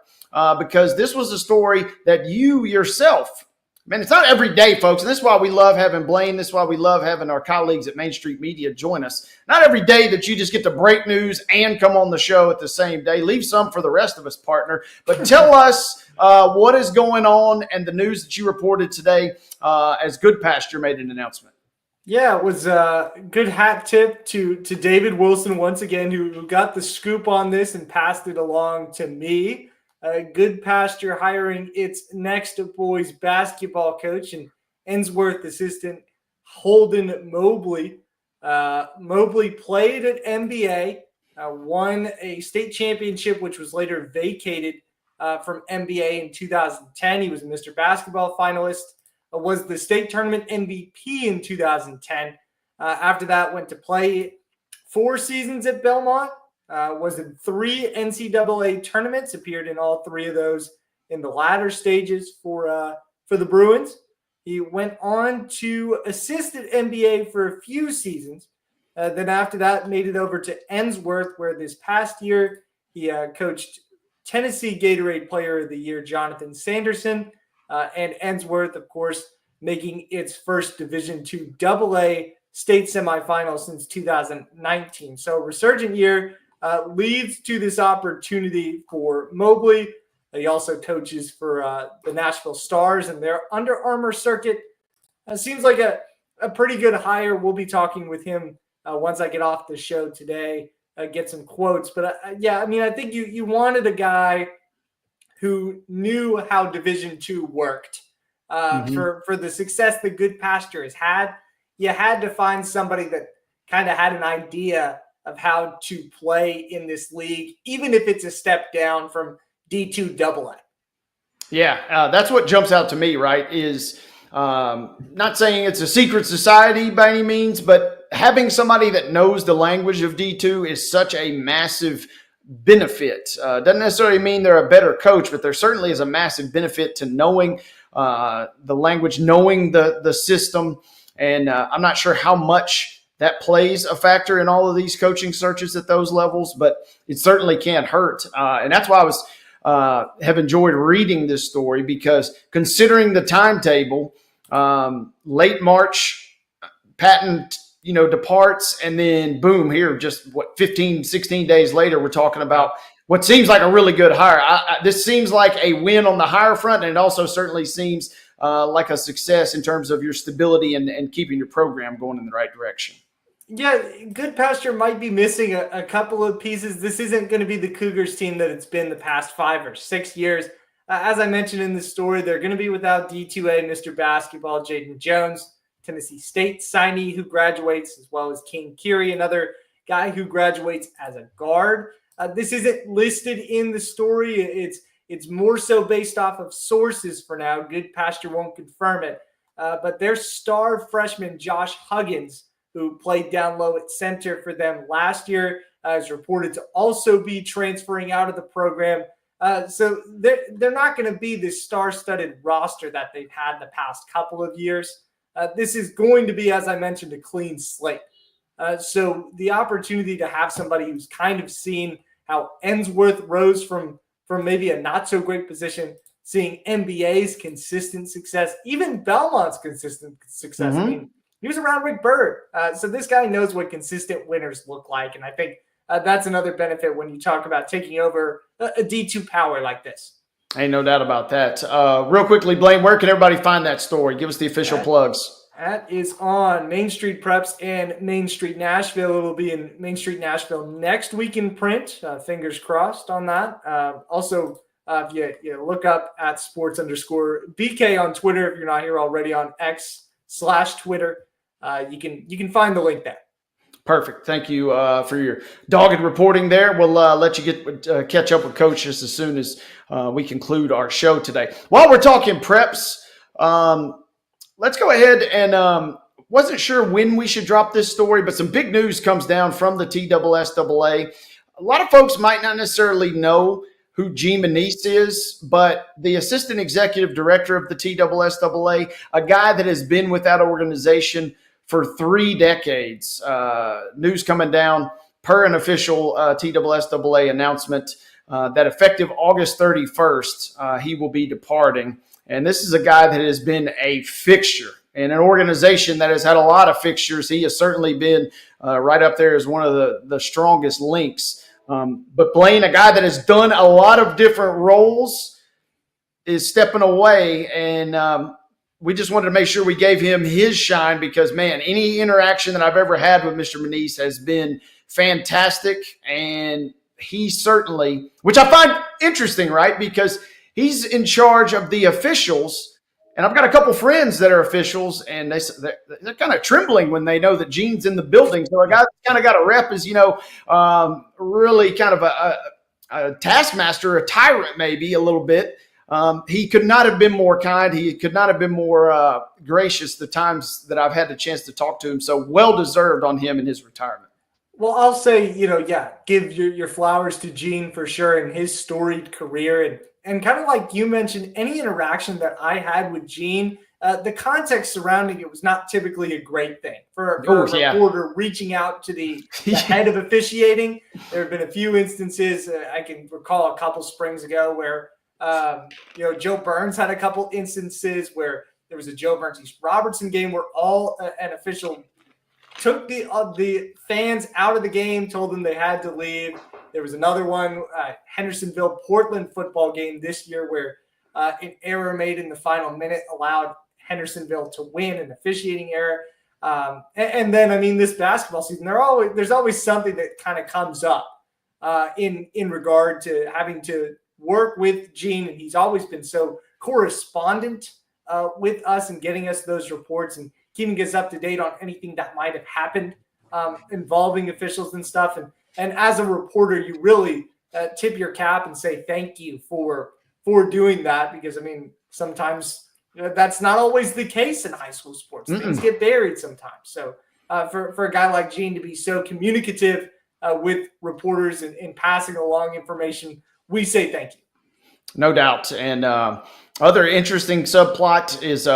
because this was a story that you yourself. Man, it's not every day, folks, and this is why we love having Blaine. This is why we love having our colleagues at Main Street Media join us. Not every day that you just get to break news and come on the show at the same day. Leave some for the rest of us, partner. But tell us what is going on and the news that you reported today as Good Pasture made an announcement. Yeah, it was a good hat tip to David Wilson once again, who got the scoop on this and passed it along to me. Good Pasture hiring its next boys basketball coach and Ensworth assistant Holden Mobley. Mobley played at NBA, won a state championship, which was later vacated from NBA in 2010. He was a Mr. Basketball finalist, was the state tournament MVP in 2010. After that, went to play 4 seasons at Belmont. Was in 3 NCAA tournaments, appeared in all 3 of those in the latter stages for the Bruins. He went on to assist at NBA for a few seasons. Then after that, made it over to Ensworth, where this past year he coached Tennessee Gatorade Player of the Year Jonathan Sanderson, and Ensworth, of course, making its first Division II AA state semifinal since 2019. So resurgent year. Leads to this opportunity for Mobley. He also coaches for the Nashville Stars and their Under Armour circuit. Seems like a pretty good hire. We'll be talking with him once I get off the show today, get some quotes. But yeah, I mean, I think you wanted a guy who knew how Division II worked. For the success that Good Pasture has had, you had to find somebody that kind of had an idea of how to play in this league, even if it's a step down from D2 AA. Yeah, that's what jumps out to me, right, is not saying it's a secret society by any means, but having somebody that knows the language of D2 is such a massive benefit. Doesn't necessarily mean they're a better coach, but there certainly is a massive benefit to knowing the language, knowing the system, and I'm not sure how much that plays a factor in all of these coaching searches at those levels, but it certainly can't hurt. And that's why I was have enjoyed reading this story, because considering the timetable, late March, Patton, departs, and then boom, here just 15, 16 days later, we're talking about what seems like a really good hire. This seems like a win on the hire front, and it also certainly seems like a success in terms of your stability and keeping your program going in the right direction. Yeah, Good Pasture might be missing a couple of pieces. This isn't going to be the Cougars team that it's been the past 5 or 6 years. As I mentioned in the story, they're going to be without D2A, Mr. Basketball, Jaden Jones, Tennessee State signee who graduates, as well as King Curie, another guy who graduates as a guard. This isn't listed in the story. It's more so based off of sources for now. Good Pasture won't confirm it. But their star freshman, Josh Huggins, who played down low at center for them last year, is reported to also be transferring out of the program. So they're not going to be this star-studded roster that they've had the past couple of years. This is going to be, as I mentioned, a clean slate. So the opportunity to have somebody who's kind of seen how Ensworth rose from maybe a not-so-great position, seeing NBA's consistent success, even Belmont's consistent success. I mean, he was around Rick Byrd. So this guy knows what consistent winners look like. And I think that's another benefit when you talk about taking over a D2 power like this. Ain't no doubt about that. Real quickly, Blaine, where can everybody find that story? Give us the official plugs. That is on Main Street Preps and Main Street Nashville. It will be in Main Street Nashville next week in print. Fingers crossed on that. Also, if you look up at sports_BK on Twitter, if you're not here already on X/Twitter, you can find the link there. Perfect. Thank you for your dogged reporting there. We'll let you catch up with Coach just as soon as we conclude our show today. While we're talking preps, let's go ahead and wasn't sure when we should drop this story, but some big news comes down from the TSSAA. A lot of folks might not necessarily know who Gene Manise is, but the assistant executive director of the TSSAA, a guy that has been with that organization for 3 decades. News coming down per an official TSSAA announcement that effective August 31st, he will be departing. And this is a guy that has been a fixture in an organization that has had a lot of fixtures. He has certainly been right up there as one of the strongest links. But Blaine, a guy that has done a lot of different roles, is stepping away. And we just wanted to make sure we gave him his shine because, man, any interaction that I've ever had with Mr. Manise has been fantastic. And he certainly, which I find interesting, right? Because he's in charge of the officials. And I've got a couple friends that are officials, and they're kind of trembling when they know that Gene's in the building. So a guy kind of got a rep as, really kind of a taskmaster, a tyrant maybe a little bit. He could not have been more kind. He could not have been more gracious the times that I've had the chance to talk to him. So well-deserved on him in his retirement. Well, I'll say, give your flowers to Gene for sure in his storied career. And kind of like you mentioned, any interaction that I had with Gene, the context surrounding it was not typically a great thing. For a reporter reaching out to the head of officiating, there have been a few instances. I can recall a couple springs ago where, Joe Burns had a couple instances where there was a Joe Burns East Robertson game where an official took the fans out of the game, told them they had to leave. There was another one, Hendersonville-Portland football game this year where an error made in the final minute allowed Hendersonville to win, an officiating error. And then, this basketball season, there's always something that kind of comes up in regard to having to work with Gene. And he's always been so correspondent with us and getting us those reports and keeping us up to date on anything that might have happened involving officials and stuff. And as a reporter, you really tip your cap and say thank you for doing that because, sometimes that's not always the case in high school sports. Things get buried sometimes. So for a guy like Gene to be so communicative with reporters and passing along information, we say thank you. No doubt. And other interesting subplot is,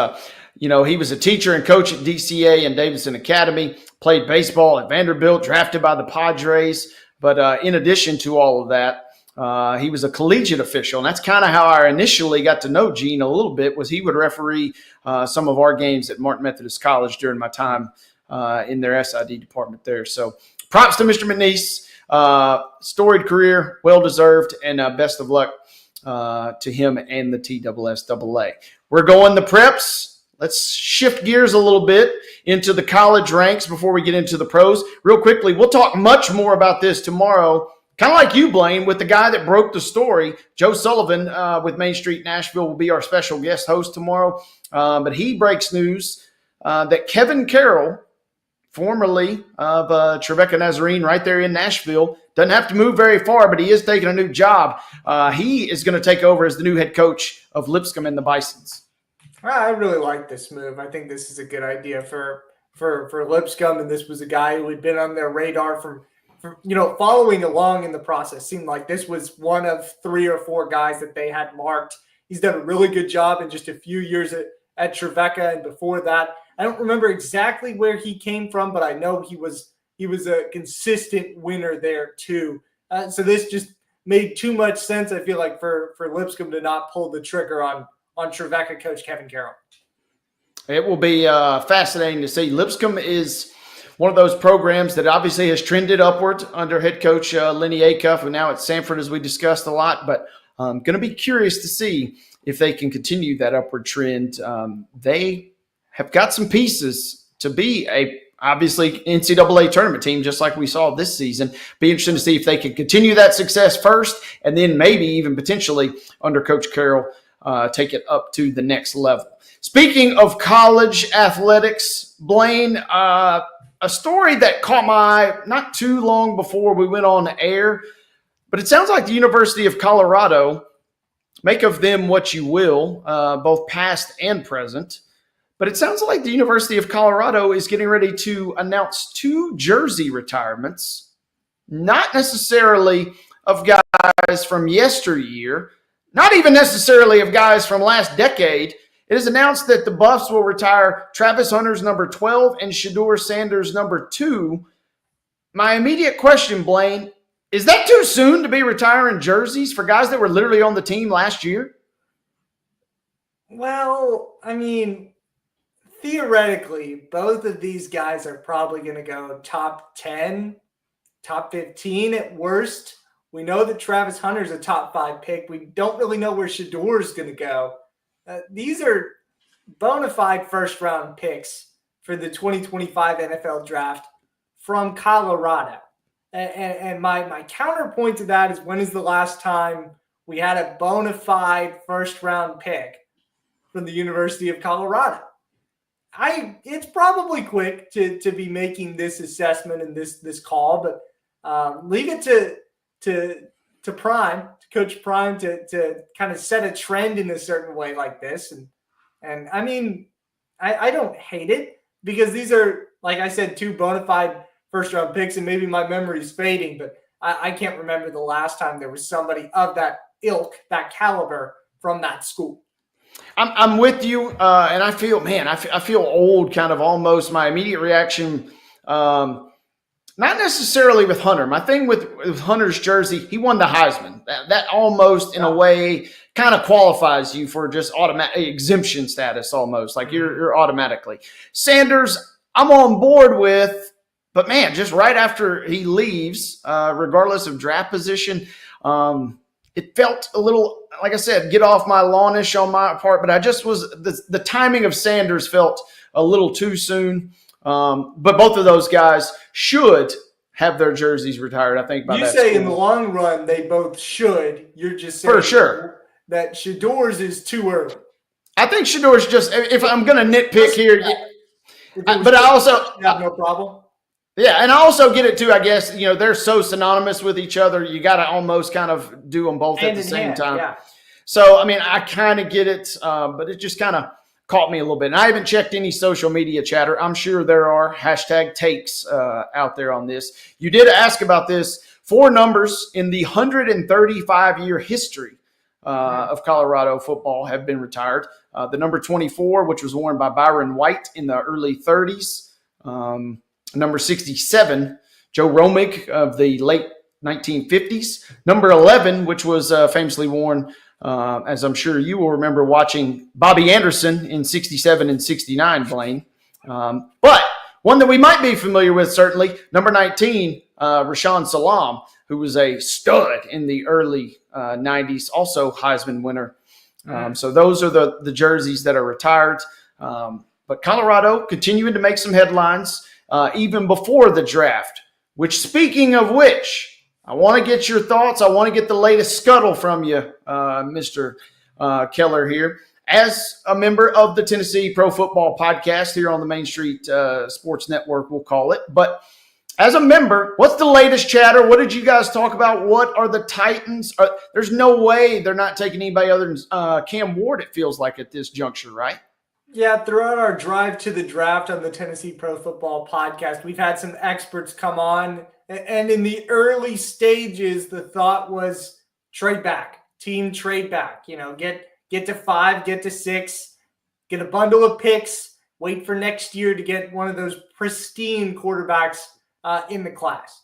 he was a teacher and coach at DCA and Davidson Academy, played baseball at Vanderbilt, drafted by the Padres. But in addition to all of that, he was a collegiate official. And that's kind of how I initially got to know Gene a little bit, was he would referee some of our games at Martin Methodist College during my time in their SID department there. So props to Mr. Manise. Storied career, well-deserved, and best of luck to him and the TSSAA. We're going the preps. Let's shift gears a little bit into the college ranks before we get into the pros. Real quickly, we'll talk much more about this tomorrow, kind of like you, Blaine, with the guy that broke the story. Joe Sullivan with Main Street Nashville will be our special guest host tomorrow. But he breaks news that Kevin Carroll, formerly of Trevecca Nazarene right there in Nashville, doesn't have to move very far, but he is taking a new job. He is going to take over as the new head coach of Lipscomb and the Bisons. I really like this move. I think this is a good idea for Lipscomb, and this was a guy who had been on their radar for following along in the process. Seemed like this was one of 3 or 4 guys that they had marked. He's done a really good job in just a few years at Trevecca, and before that, I don't remember exactly where he came from, but I know he was a consistent winner there too. So this just made too much sense, I feel like, for Lipscomb to not pull the trigger on Trevecca coach Kevin Carroll. It will be fascinating to see. Lipscomb is one of those programs that obviously has trended upward under head coach Lenny Acuff, and now at Sanford, as we discussed a lot. But I'm going to be curious to see if they can continue that upward trend. They have got some pieces to be obviously NCAA tournament team, just like we saw this season. Be interesting to see if they can continue that success first, and then maybe even potentially under Coach Carroll take it up to the next level. Speaking of college athletics, Blaine, a story that caught my eye not too long before we went on air, but it sounds like the University of Colorado, make of them what you will, both past and present, but it sounds like the University of Colorado is getting ready to announce 2 jersey retirements, not necessarily of guys from yesteryear, not even necessarily of guys from last decade. It is announced that the Buffs will retire Travis Hunter's number 12 and Shedeur Sanders' number 2. My immediate question, Blaine, is that too soon to be retiring jerseys for guys that were literally on the team last year? Well, I mean, theoretically, both of these guys are probably going to go top 10, top 15 at worst. We know that Travis Hunter's a top 5 pick. We don't really know where Shedeur's going to go. These are bona fide first-round picks for the 2025 NFL Draft from Colorado. And my counterpoint to that is, when is the last time we had a bona fide first-round pick from the University of Colorado? It's probably quick to be making this assessment and this call, but leave it to Prime, to Coach Prime, to kind of set a trend in a certain way like this. And I mean, I don't hate it, because these are, like I said, 2 bona fide first-round picks, and maybe my memory is fading, but I can't remember the last time there was somebody of that ilk, that caliber from that school. I'm with you, and I feel, man, I feel old, kind of almost. My immediate reaction, not necessarily with Hunter. My thing with Hunter's jersey, he won the Heisman. That almost, in a way, kind of qualifies you for just automatic exemption status almost. Like you're automatically. Sanders, I'm on board with, but man, just right after he leaves, regardless of draft position, it felt a little, like I said, get off my lawn-ish on my part, but I just was, the timing of Sanders felt a little too soon. But both of those guys should have their jerseys retired, I think, by that say school. In the long run, they both should. You're just saying for sure that Shedeur's is too early. I think Shedeur's just, if I'm going to nitpick here, but I also have no problem. Yeah, and I also get it too, I guess, they're so synonymous with each other, you got to almost kind of do them both at the same time. Yeah. So, I mean, I kind of get it, but it just kind of caught me a little bit. And I haven't checked any social media chatter. I'm sure there are #takes out there on this. You did ask about this. 4 numbers in the 135-year history of Colorado football have been retired. The number 24, which was worn by Byron White in the early 30s. Number 67, Joe Romig of the late 1950s. Number 11, which was famously worn, as I'm sure you will remember, watching Bobby Anderson in 67 and 69, Blaine. But one that we might be familiar with, certainly, number 19, Rashawn Salam, who was a stud in the early 90s, also Heisman winner. So those are the jerseys that are retired. But Colorado continuing to make some headlines even before the draft, which, speaking of which, I want to get your thoughts. I want to get the latest scuttle from you, Mr. Kellar here. As a member of the Tennessee Pro Football Podcast here on the Main Street Sports Network, we'll call it. But as a member, what's the latest chatter? What did you guys talk about? What are the Titans? There's no way they're not taking anybody other than Cam Ward, it feels like, at this juncture, right? Yeah, throughout our drive to the draft on the Tennessee Pro Football Podcast, we've had some experts come on. And in the early stages, the thought was trade back, team trade back. You know, get to 5, get to 6, get a bundle of picks, wait for next year to get one of those pristine quarterbacks in the class.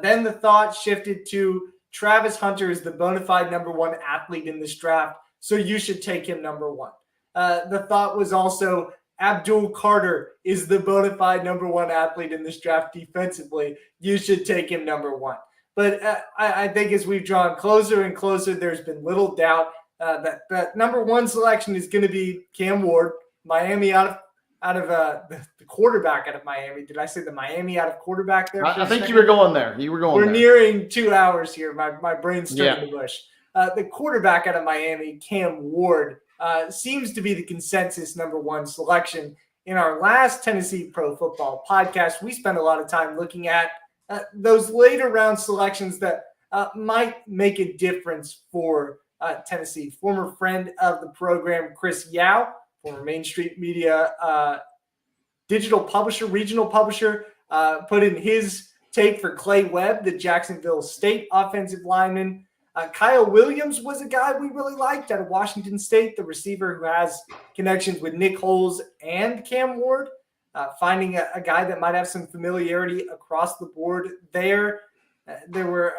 Then the thought shifted to Travis Hunter is the bona fide number 1 athlete in this draft, so you should take him number 1. The thought was also Abdul Carter is the bona fide number 1 athlete in this draft defensively. You should take him number 1. But I think as we've drawn closer and closer, there's been little doubt that number 1 selection is going to be Cam Ward, Miami out of the quarterback out of Miami. Did I say the Miami out of quarterback there? I think you were going there. We're nearing 2 hours here. My brain's turning to mush. The quarterback out of Miami, Cam Ward, seems to be the consensus number 1 selection. In our last Tennessee Pro Football Podcast, we spent a lot of time looking at those later round selections that might make a difference for Tennessee. Former friend of the program, Chris Yao, former Main Street Media digital publisher, regional publisher, put in his take for Clay Webb, the Jacksonville State offensive lineman. Kyle Williams was a guy we really liked out of Washington State, the receiver who has connections with Nick Holes and Cam Ward. Finding a guy that might have some familiarity across the board there. There were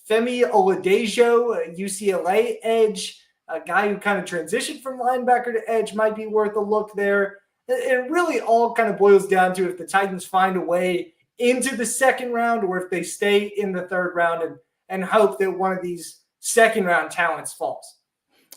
Femi Oladejo, a UCLA edge, a guy who kind of transitioned from linebacker to edge, might be worth a look there. It really all kind of boils down to if the Titans find a way into the second round or if they stay in the third round and hope that one of these second round talents falls.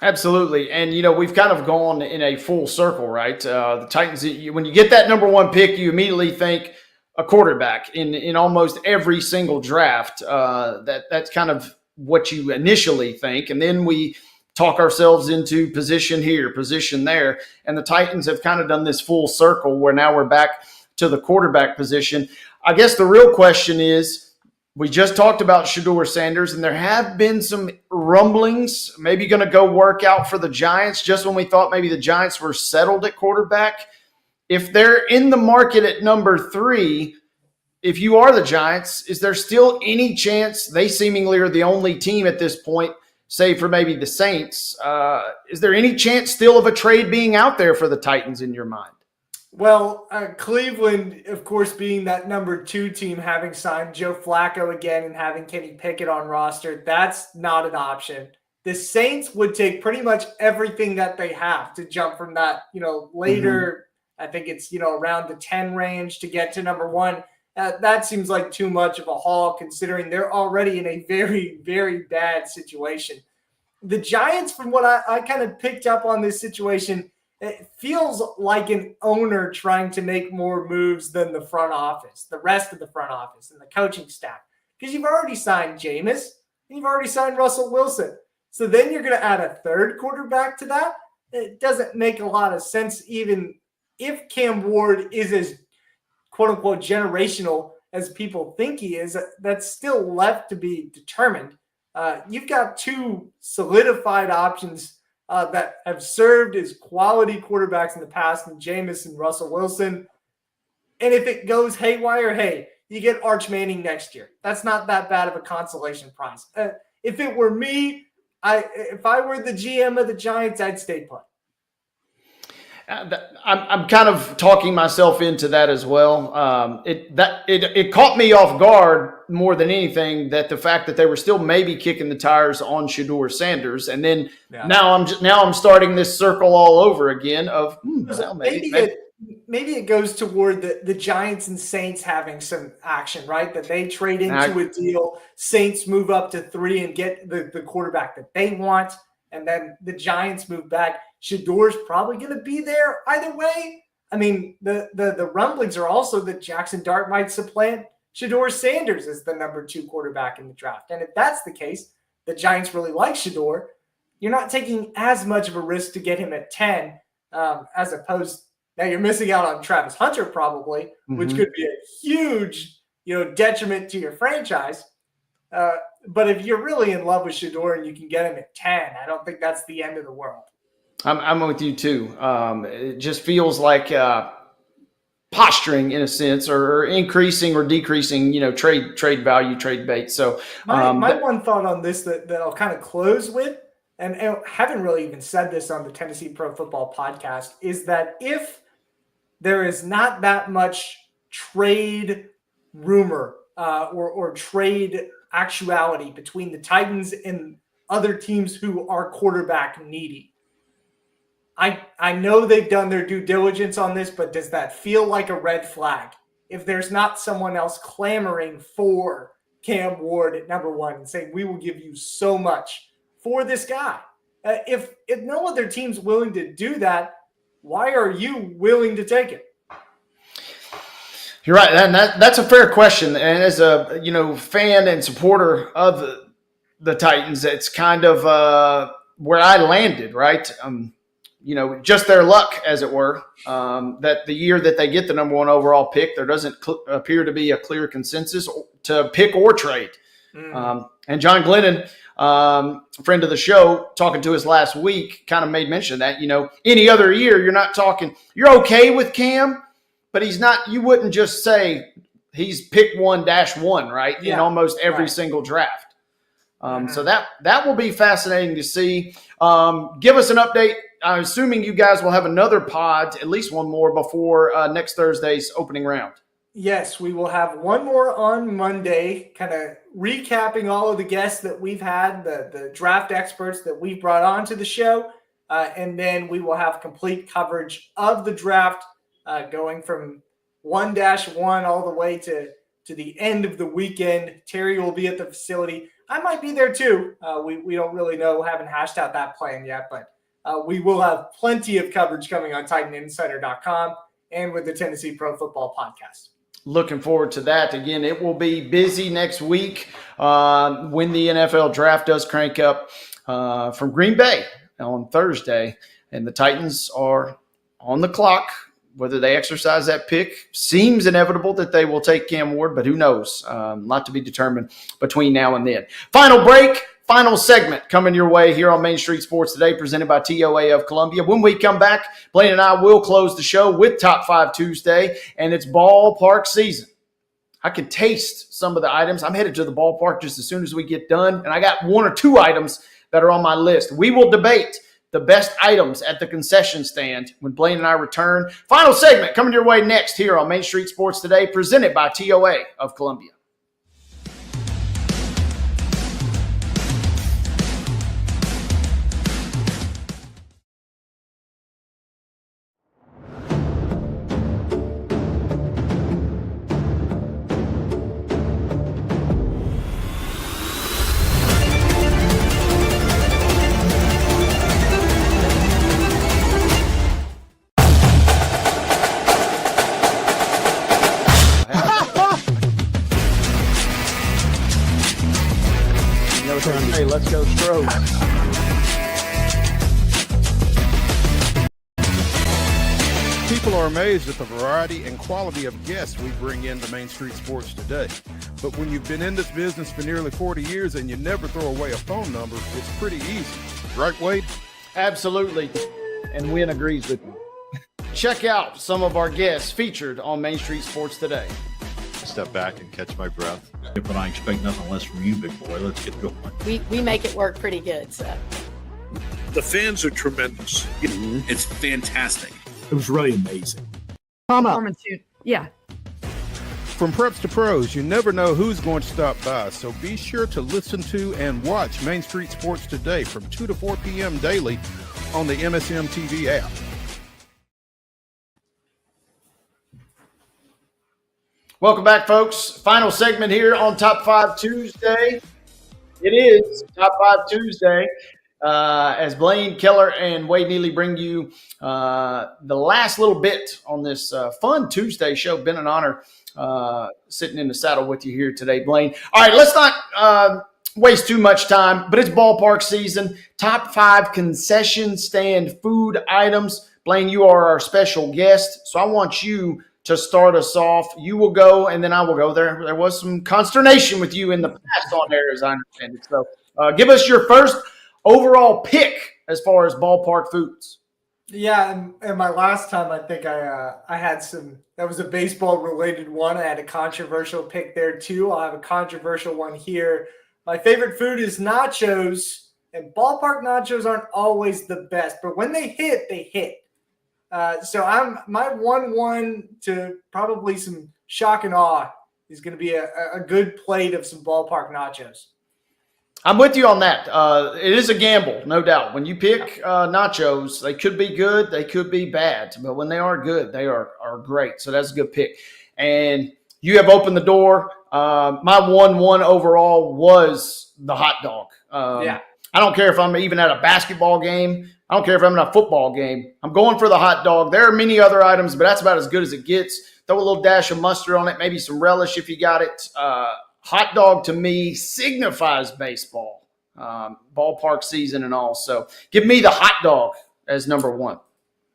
Absolutely. And, we've kind of gone in a full circle, right? The Titans, when you get that number 1 pick, you immediately think a quarterback in almost every single draft. That's kind of what you initially think. And then we talk ourselves into position here, position there. And the Titans have kind of done this full circle where now we're back to the quarterback position. I guess the real question is, we just talked about Shedeur Sanders, and there have been some rumblings, maybe going to go work out for the Giants just when we thought maybe the Giants were settled at quarterback. If they're in the market at number 3, if you are the Giants, is there still any chance? They seemingly are the only team at this point, save for maybe the Saints. Is there any chance still of a trade being out there for the Titans in your mind? Well, Cleveland, of course, being that number 2 team, having signed Joe Flacco again and having Kenny Pickett on roster, that's not an option. The Saints would take pretty much everything that they have to jump from that, later, I think it's, around the 10 range to get to number 1. That seems like too much of a haul considering they're already in a very, very bad situation. The Giants, from what I kind of picked up on this situation, it feels like an owner trying to make more moves than the front office, the rest of the front office and the coaching staff. Because you've already signed Jameis and you've already signed Russell Wilson. So then you're going to add a third quarterback to that. It doesn't make a lot of sense, even if Cam Ward is as quote-unquote generational as people think he is. That's still left to be determined. You've got 2 solidified options that have served as quality quarterbacks in the past, in Jameis and Russell Wilson. And if it goes haywire, hey, you get Arch Manning next year. That's not that bad of a consolation prize. If it were me, if I were the GM of the Giants, I'd stay put. I'm kind of talking myself into that as well. It caught me off guard more than anything, that the fact that they were still maybe kicking the tires on Shedeur Sanders, and then now I'm starting this circle all over again of maybe maybe it goes toward the Giants and Saints having some action, right? That they trade into a deal. Saints move up to 3 and get the quarterback that they want. And then the Giants move back. Shador's probably going to be there either way. I mean, the rumblings are also that Jackson Dart might supplant Shador Sanders as the number 2 quarterback in the draft. And if that's the case, the Giants really like Shador. You're not taking as much of a risk to get him at 10 as opposed. Now you're missing out on Travis Hunter probably, which could be a huge, detriment to your franchise. But if you're really in love with Shador and you can get him at 10, I don't think that's the end of the world. I'm with you too. It just feels like posturing in a sense, or increasing or decreasing, trade value, trade bait. So my one thought on this that I'll kind of close with, and I haven't really even said this on the Tennessee Pro Football Podcast, is that if there is not that much trade rumor or trade actuality between the Titans and other teams who are quarterback needy. I know they've done their due diligence on this, but does that feel like a red flag? If there's not someone else clamoring for Cam Ward at number 1 and saying, we will give you so much for this guy. If no other team's willing to do that, why are you willing to take it? You're right, and that's a fair question. And as a fan and supporter of the Titans, it's kind of where I landed, right? Just their luck, as it were, that the year that they get the number 1 overall pick, there doesn't appear to be a clear consensus to pick or trade. And John Glennon, friend of the show, talking to us last week, kind of made mention that, any other year, you're okay with Cam, but he's not, you wouldn't just say he's pick 1-1, right? In almost every single draft. So that will be fascinating to see. Give us an update. I'm assuming you guys will have another pod, at least one more, before next Thursday's opening round. Yes, we will have one more on Monday, kind of recapping all of the guests that we've had, the draft experts that we've brought onto the show. And then we will have complete coverage of the draft going from 1-1 all the way to the end of the weekend. Terry will be at the facility. I might be there too. We don't really know, haven't hashed out that plan yet, but we will have plenty of coverage coming on TitanInsider.com and with the Tennessee Pro Football Podcast. Looking forward to that. Again, it will be busy next week when the NFL draft does crank up from Green Bay on Thursday, and the Titans are on the clock. Whether they exercise that pick seems inevitable that they will take Cam Ward, but who knows? A lot to be determined between now and then. Final break, final segment coming your way here on Main Street Sports Today, presented by TOA of Columbia. When we come back, Blaine and I will close the show with Top 5 Tuesday, and it's ballpark season. I can taste some of the items. I'm headed to the ballpark just as soon as we get done, and I got 1 or 2 items that are on my list. We will debate the best items at the concession stand when Blaine and I return. Final segment coming your way next here on Main Street Sports Today, presented by TOA of Columbia. Hey, let's go Stros. People are amazed at the variety and quality of guests we bring into Main Street Sports Today. But when you've been in this business for nearly 40 years and you never throw away a phone number, it's pretty easy. Right, Wade? Absolutely. And Wynn agrees with me. Check out some of our guests featured on Main Street Sports Today. Step back and catch my breath. But I expect nothing less from you, big boy. Let's get going. We make it work pretty good. So the fans are tremendous. It's fantastic. It was really amazing. Yeah. From preps to pros, you never know who's going to stop by, so be sure to listen to and watch Main Street Sports Today from 2 to 4 p.m. daily on the MSM TV app. Welcome back, folks. Final segment here on Top 5 Tuesday. It is Top 5 Tuesday as Blaine Kellar and Wade Neely bring you the last little bit on this fun Tuesday show. Been an honor sitting in the saddle with you here today, Blaine. All right, let's not waste too much time, but it's ballpark season. Top 5 concession stand food items. Blaine, you are our special guest, so I want you to start us off. You will go, and then I will go. There was some consternation with you in the past on there, as I understand it. So give us your first overall pick as far as ballpark foods. Yeah, and my last time, I think I had some – that was a baseball-related one. I had a controversial pick there, too. I'll have a controversial one here. My favorite food is nachos, and ballpark nachos aren't always the best. But when they hit, they hit. So my 1-1 to probably some shock and awe is going to be a good plate of some ballpark nachos. I'm with you on that. It is a gamble, no doubt. When you pick nachos, they could be good, they could be bad, but when they are good, they are great. So that's a good pick. And you have opened the door. My 1-1 overall was the hot dog. I don't care if I'm even at a basketball game. I don't care if I'm in a football game. I'm going for the hot dog. There are many other items, but that's about as good as it gets. Throw a little dash of mustard on it, maybe some relish if you got it. Hot dog to me signifies baseball, ballpark season and all. So give me the hot dog as number 1.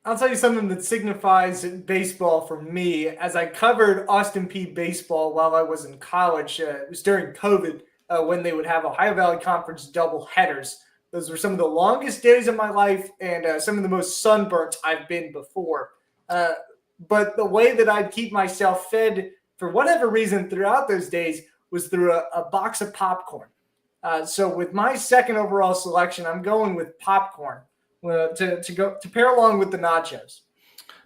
I'll tell you something that signifies baseball for me. As I covered Austin Peay baseball while I was in college, it was during COVID when they would have Ohio Valley Conference double headers. Those were some of the longest days of my life and some of the most sunburnt I've been before. But the way that I'd keep myself fed for whatever reason throughout those days was through a box of popcorn. So with my second overall selection, I'm going with popcorn to pair along with the nachos.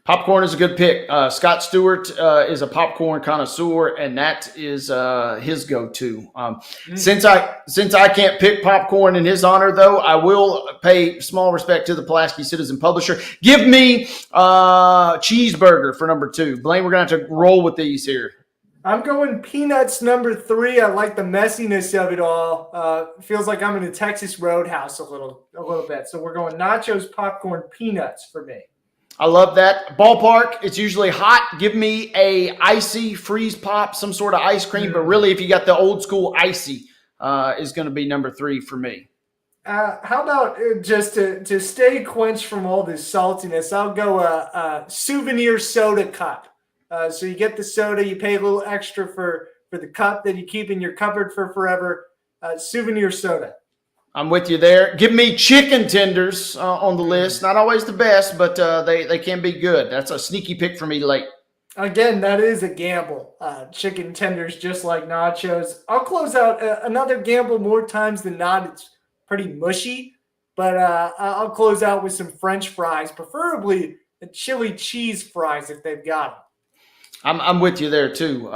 Popcorn is a good pick. Scott Stewart is a popcorn connoisseur, and that is his go-to. Since I can't pick popcorn in his honor, though, I will pay small respect to the Pulaski Citizen Publisher. Give me cheeseburger for number 2. Blaine, we're going to have to roll with these here. I'm going peanuts number 3. I like the messiness of it all. Feels like I'm in a Texas Roadhouse a little bit. So we're going nachos, popcorn, peanuts for me. I love that. Ballpark, it's usually hot. Give me a icy freeze pop, some sort of ice cream. But really, if you got the old school icy, is going to be number 3 for me. How about just to stay quenched from all this saltiness, I'll go a souvenir soda cup. So you get the soda, you pay a little extra for the cup that you keep in your cupboard for forever. Souvenir soda. I'm with you there. Give me chicken tenders on the list. Not always the best, but they can be good. That's a sneaky pick for me late. Again, that is a gamble. Chicken tenders, just like nachos. I'll close out another gamble more times than not. It's pretty mushy, but I'll close out with some French fries, preferably the chili cheese fries if they've got them. I'm with you there too.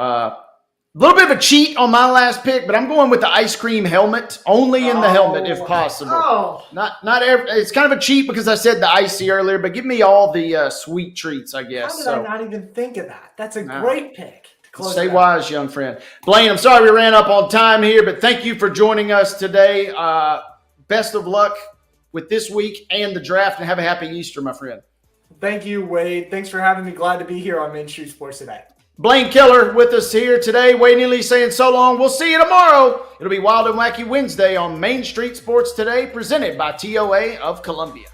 A little bit of a cheat on my last pick, but I'm going with the ice cream helmet, only in the helmet if possible. Oh. Not every. It's kind of a cheat because I said the icy earlier, but give me all the sweet treats, I guess. How did I not even think of that? That's a great pick. Stay wise, young friend. Blaine, I'm sorry we ran up on time here, but thank you for joining us today. Best of luck with this week and the draft, and have a happy Easter, my friend. Thank you, Wade. Thanks for having me. Glad to be here on Main Street Sports today. Blaine Kellar with us here today. Wade Neely saying so long. We'll see you tomorrow. It'll be Wild and Wacky Wednesday on Main Street Sports Today, presented by TOA of Columbia.